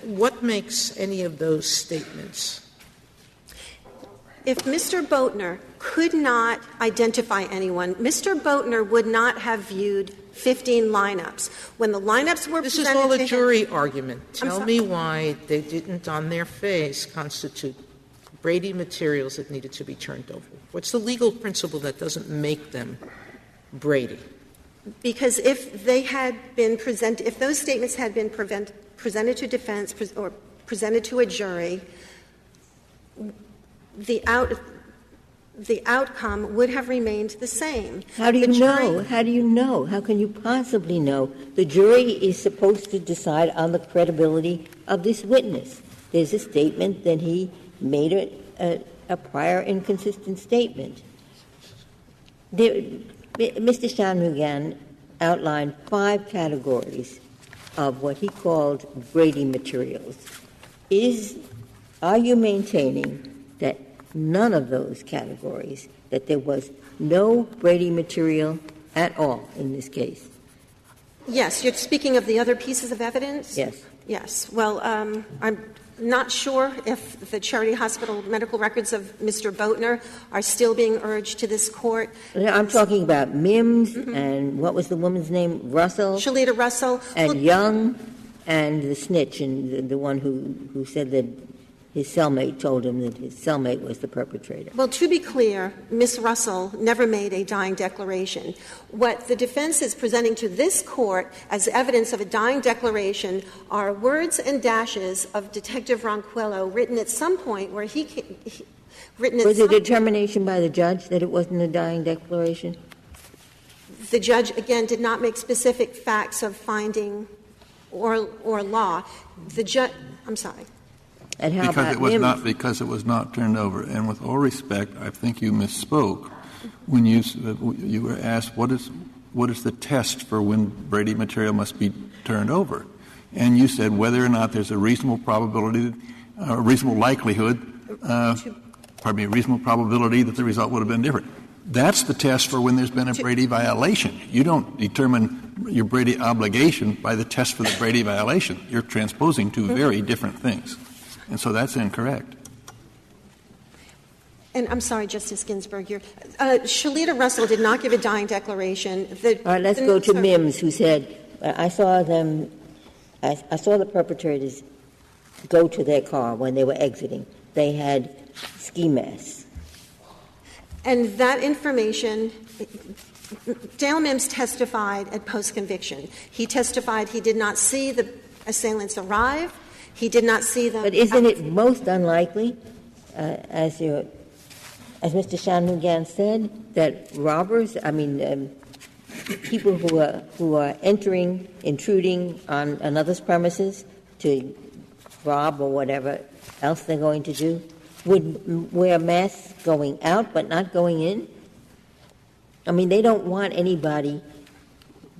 what makes any of those statements? If Mr. Boatner could not identify anyone, Mr. Boatner would not have viewed 15 lineups. When the lineups were this presented is all to a jury argument. Tell me why they didn't, on their face, constitute Brady materials that needed to be turned over. What's the legal principle that doesn't make them Brady? Because if they had been presented, if those statements had been presented to defense or presented to a jury, the outcome would have remained the same. How do you know? How do you know? How can you possibly know? The jury is supposed to decide on the credibility of this witness. There's a statement that he made a prior inconsistent statement. Mr. Shanmugam outlined 5 categories of what he called Brady materials. Are you maintaining that none of those categories, that there was no Brady material at all in this case? Yes. You're speaking of the other pieces of evidence? Yes. Yes. Well, I'm not sure if the Charity Hospital medical records of Mr. Boatner are still being urged to this court. I'm talking about Mims and what was the woman's name? Russell? Shalita Russell. And Young and the snitch, and the one who said that his cellmate told him that his cellmate was the perpetrator. Well, to be clear, Ms. Russell never made a dying declaration. What the defense is presenting to this court as evidence of a dying declaration are words and dashes of Detective Ronquillo written at some point where Was it a determination by the judge that it wasn't a dying declaration? The judge, again, did not make specific facts of finding or law. The judge — I'm sorry. And how because about it was not because it was not turned over. And with all respect, I think you misspoke when you were asked what is the test for when Brady material must be turned over, and you said whether or not there's a reasonable probability, a reasonable likelihood, reasonable probability that the result would have been different. That's the test for when there's been a Brady violation. You don't determine your Brady obligation by the test for the Brady violation. You're transposing two very different things. And so that's incorrect. And I'm sorry, Justice Ginsburg, Shalita Russell did not give a dying declaration. All right, let's go to Mims, who said, I saw the perpetrators go to their car when they were exiting. They had ski masks. And that information, Dale Mims testified at post-conviction. He testified he did not see the assailants arrive. He did not see them. But isn't it most unlikely, as Mr. Shanmugam said, that robbers, people who are intruding on another's premises to rob or whatever else they're going to do, would wear masks going out but not going in? They don't want anybody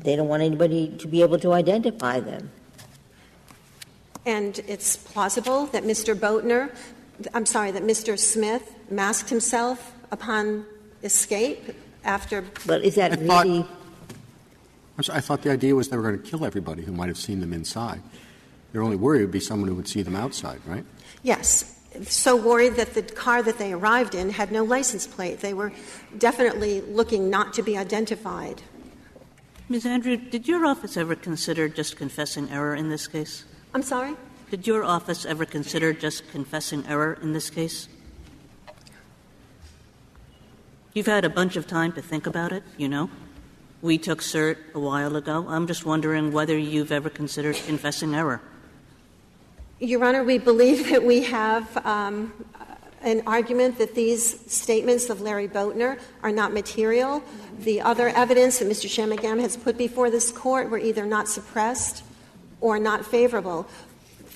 to be able to identify them. And it's plausible that Mr. Smith masked himself upon escape after. But is that really? I thought the idea was they were going to kill everybody who might have seen them inside. Their only worry would be someone who would see them outside, right? Yes. So worried that the car that they arrived in had no license plate. They were definitely looking not to be identified. Ms. Andrew, did your office ever consider just confessing error in this case? I'm sorry? Did your office ever consider just confessing error in this case? You've had a bunch of time to think about it, you know. We took cert a while ago. I'm just wondering whether you've ever considered confessing error. Your Honor, we believe that we have an argument that these statements of Larry Boatner are not material. The other evidence that Mr. Shanmugam has put before this Court were either not suppressed or not favorable.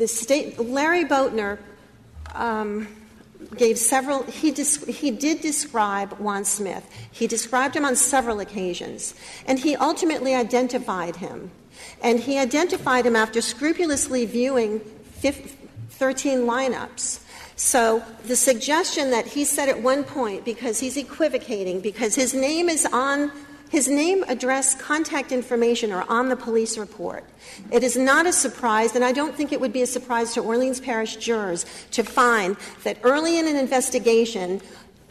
Larry Boatner gave several — he did describe Juan Smith. He described him on several occasions, and he ultimately identified him. And he identified him after scrupulously viewing 13 lineups. So the suggestion that he said at one point, because he's equivocating, because his name is on — his name, address, contact information are on the police report. It is not a surprise, and I don't think it would be a surprise to Orleans Parish jurors to find that early in an investigation,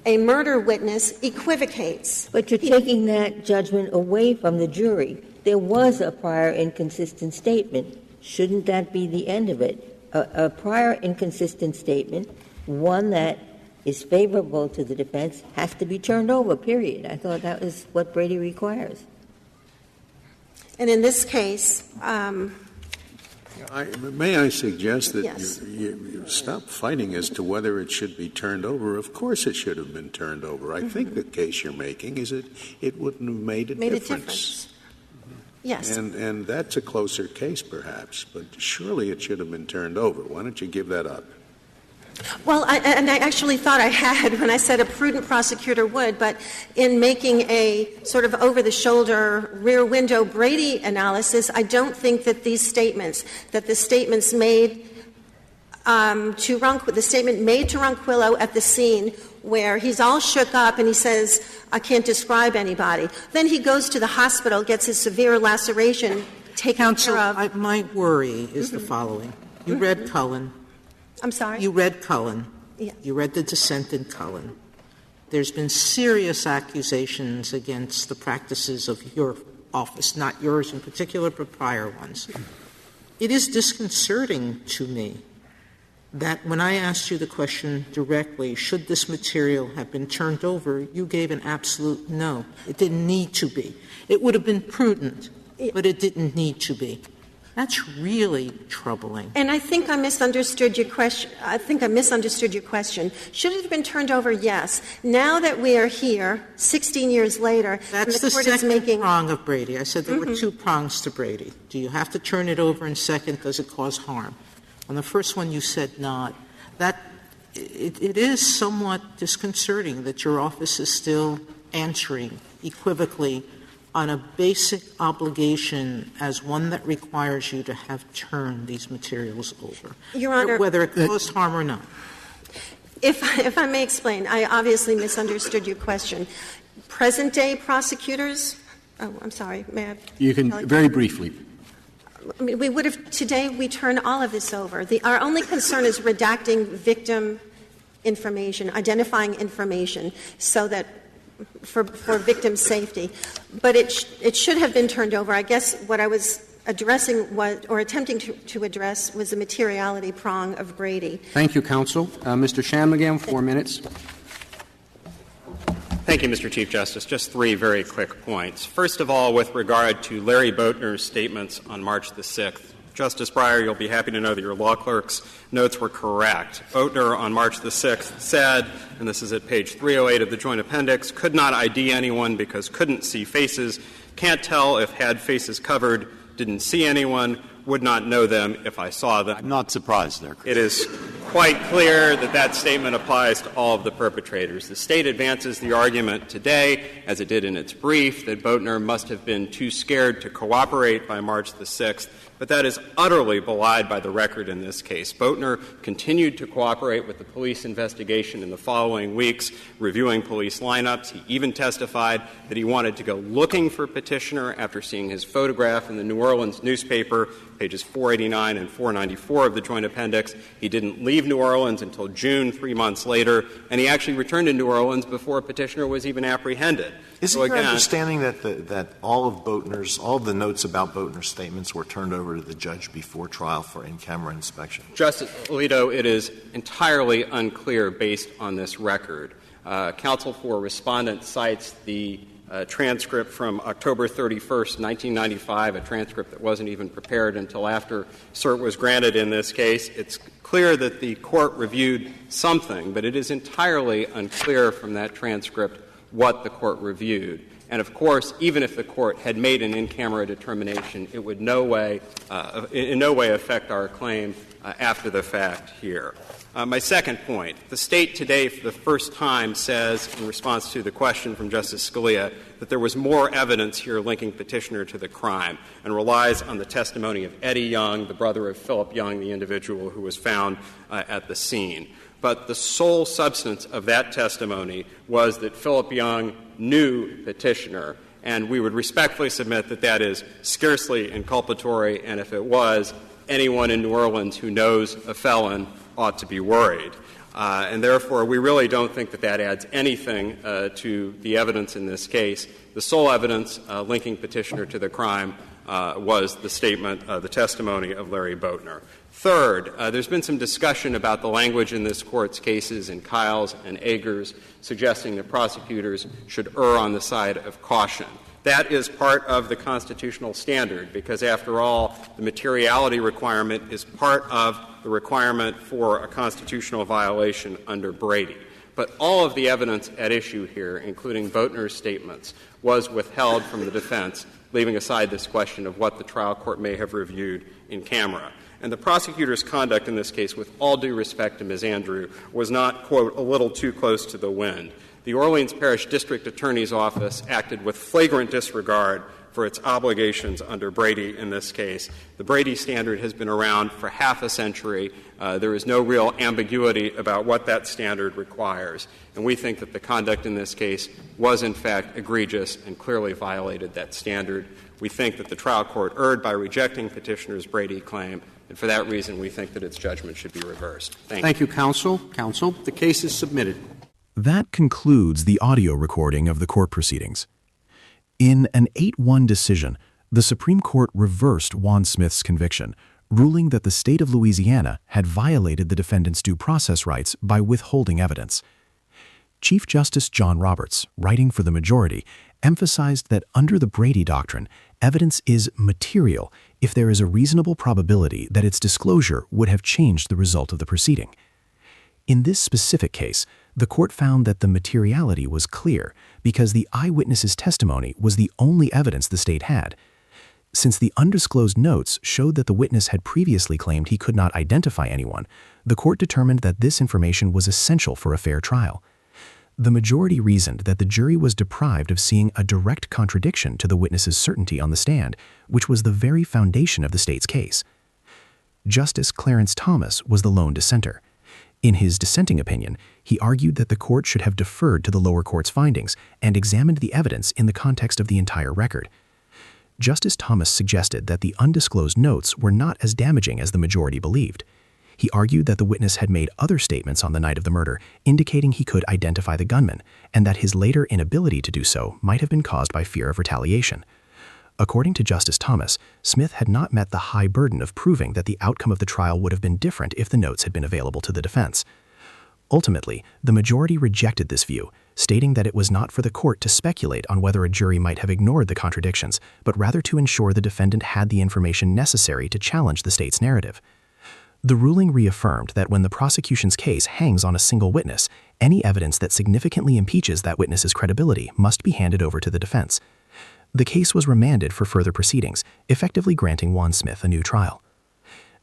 a murder witness equivocates. But you're taking that judgment away from the jury. There was a prior inconsistent statement. Shouldn't that be the end of it? A prior inconsistent statement, one that is favorable to the defense, has to be turned over, period. I thought that was what Brady requires. And in this case, may I suggest that yes. you stop fighting as to whether it should be turned over? Of course it should have been turned over. I think the case you're making is it wouldn't have made a difference. Yes. And that's a closer case, perhaps, but surely it should have been turned over. Why don't you give that up? Well, I actually thought I had when I said a prudent prosecutor would, but in making a sort of over-the-shoulder, rear-window Brady analysis, I don't think that the statements made the statement made to Ronquillo at the scene where he's all shook up and he says, I can't describe anybody. Then he goes to the hospital, gets his severe laceration taken care of. My worry is the following. You read Cullen. I'm sorry? You read Cullen. Yeah. You read the dissent in Cullen. There's been serious accusations against the practices of your office, not yours in particular, but prior ones. It is disconcerting to me that when I asked you the question directly, should this material have been turned over, you gave an absolute no. It didn't need to be. It would have been prudent, but it didn't need to be. That's really troubling. And I think I misunderstood your question. Should it have been turned over? Yes. Now that we are here, 16 years later, that's the second prong of Brady. I said there were two prongs to Brady. Do you have to turn it over? And second, does it cause harm? On the first one, you said not. It is somewhat disconcerting that your office is still answering equivocally on a basic obligation as one that requires you to have turned these materials over, Your Honor, whether it caused harm or not. If I may explain, I obviously misunderstood your question. Present-day prosecutors — oh, I'm sorry. May I? You can very briefly. I mean, we would have — today we turn all of this over. Our only concern is redacting victim information, identifying information, so that for victim safety. But it should have been turned over. I guess what I was addressing or attempting to address was the materiality prong of Brady. Thank you, counsel. Mr. Shanmugam, 4 minutes. Thank you, Mr. Chief Justice. Just 3 very quick points. First of all, with regard to Larry Boatner's statements on March the 6th, Justice Breyer, you'll be happy to know that your law clerk's notes were correct. Boatner on March the 6th said, and this is at page 308 of the Joint Appendix, could not ID anyone because couldn't see faces, can't tell if had faces covered, didn't see anyone, would not know them if I saw them. I'm not surprised there, Chris. It is quite clear that that statement applies to all of the perpetrators. The State advances the argument today, as it did in its brief, that Boatner must have been too scared to cooperate by March the 6th, but that is utterly belied by the record in this case. Boatner continued to cooperate with the police investigation in the following weeks, reviewing police lineups. He even testified that he wanted to go looking for Petitioner after seeing his photograph in the New Orleans newspaper, pages 489 and 494 of the Joint Appendix. He didn't leave New Orleans until June, 3 months later, and he actually returned to New Orleans before Petitioner was even apprehended. Is it your understanding that all of the notes about Boatner's statements were turned over to the judge before trial for in-camera inspection? Justice Alito, it is entirely unclear based on this record. Counsel for Respondent cites the transcript from October 31st, 1995, a transcript that wasn't even prepared until after cert was granted in this case. It's clear that the court reviewed something, but it is entirely unclear from that transcript what the court reviewed. And, of course, even if the court had made an in-camera determination, it would in no way affect our claim after the fact here. My second point, the State today for the first time says, in response to the question from Justice Scalia, that there was more evidence here linking petitioner to the crime, and relies on the testimony of Eddie Young, the brother of Philip Young, the individual who was found at the scene. But the sole substance of that testimony was that Philip Young knew petitioner, and we would respectfully submit that that is scarcely inculpatory, and if it was, anyone in New Orleans who knows a felon ought to be worried. And therefore, we really don't think that that adds anything to the evidence in this case. The sole evidence linking petitioner to the crime was the statement, the testimony of Larry Boatner. Third, there's been some discussion about the language in this Court's cases in Kyles and Agers suggesting that prosecutors should err on the side of caution. That is part of the constitutional standard because, after all, the materiality requirement is part of the requirement for a constitutional violation under Brady. But all of the evidence at issue here, including Boatner's statements, was withheld from the defense, leaving aside this question of what the trial court may have reviewed in camera. And the prosecutor's conduct in this case, with all due respect to Ms. Andrew, was not, quote, a little too close to the wind. The Orleans Parish District Attorney's Office acted with flagrant disregard for its obligations under Brady in this case. The Brady standard has been around for half a century. There is no real ambiguity about what that standard requires. And we think that the conduct in this case was, in fact, egregious and clearly violated that standard. We think that the trial court erred by rejecting petitioner's Brady claim, and for that reason we think that its judgment should be reversed. Thank you, counsel. Counsel, the case is submitted. That concludes the audio recording of the court proceedings. In an 8-1 decision, the Supreme Court reversed Juan Smith's conviction, ruling that the state of Louisiana had violated the defendant's due process rights by withholding evidence. Chief Justice John Roberts, writing for the majority, emphasized that under the Brady doctrine, evidence is material if there is a reasonable probability that its disclosure would have changed the result of the proceeding. In this specific case, the court found that the materiality was clear because the eyewitness's testimony was the only evidence the state had. Since the undisclosed notes showed that the witness had previously claimed he could not identify anyone, the court determined that this information was essential for a fair trial. The majority reasoned that the jury was deprived of seeing a direct contradiction to the witness's certainty on the stand, which was the very foundation of the state's case. Justice Clarence Thomas was the lone dissenter. In his dissenting opinion, he argued that the court should have deferred to the lower court's findings and examined the evidence in the context of the entire record. Justice Thomas suggested that the undisclosed notes were not as damaging as the majority believed. He argued that the witness had made other statements on the night of the murder indicating he could identify the gunman, and that his later inability to do so might have been caused by fear of retaliation. According to Justice Thomas, Smith had not met the high burden of proving that the outcome of the trial would have been different if the notes had been available to the defense. Ultimately, the majority rejected this view, stating that it was not for the court to speculate on whether a jury might have ignored the contradictions, but rather to ensure the defendant had the information necessary to challenge the state's narrative. The ruling reaffirmed that when the prosecution's case hangs on a single witness, any evidence that significantly impeaches that witness's credibility must be handed over to the defense. The case was remanded for further proceedings, effectively granting Juan Smith a new trial.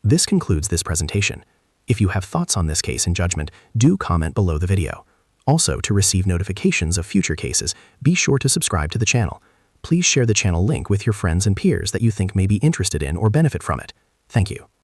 This concludes this presentation. If you have thoughts on this case and judgment, do comment below the video. Also, to receive notifications of future cases, be sure to subscribe to the channel. Please share the channel link with your friends and peers that you think may be interested in or benefit from it. Thank you.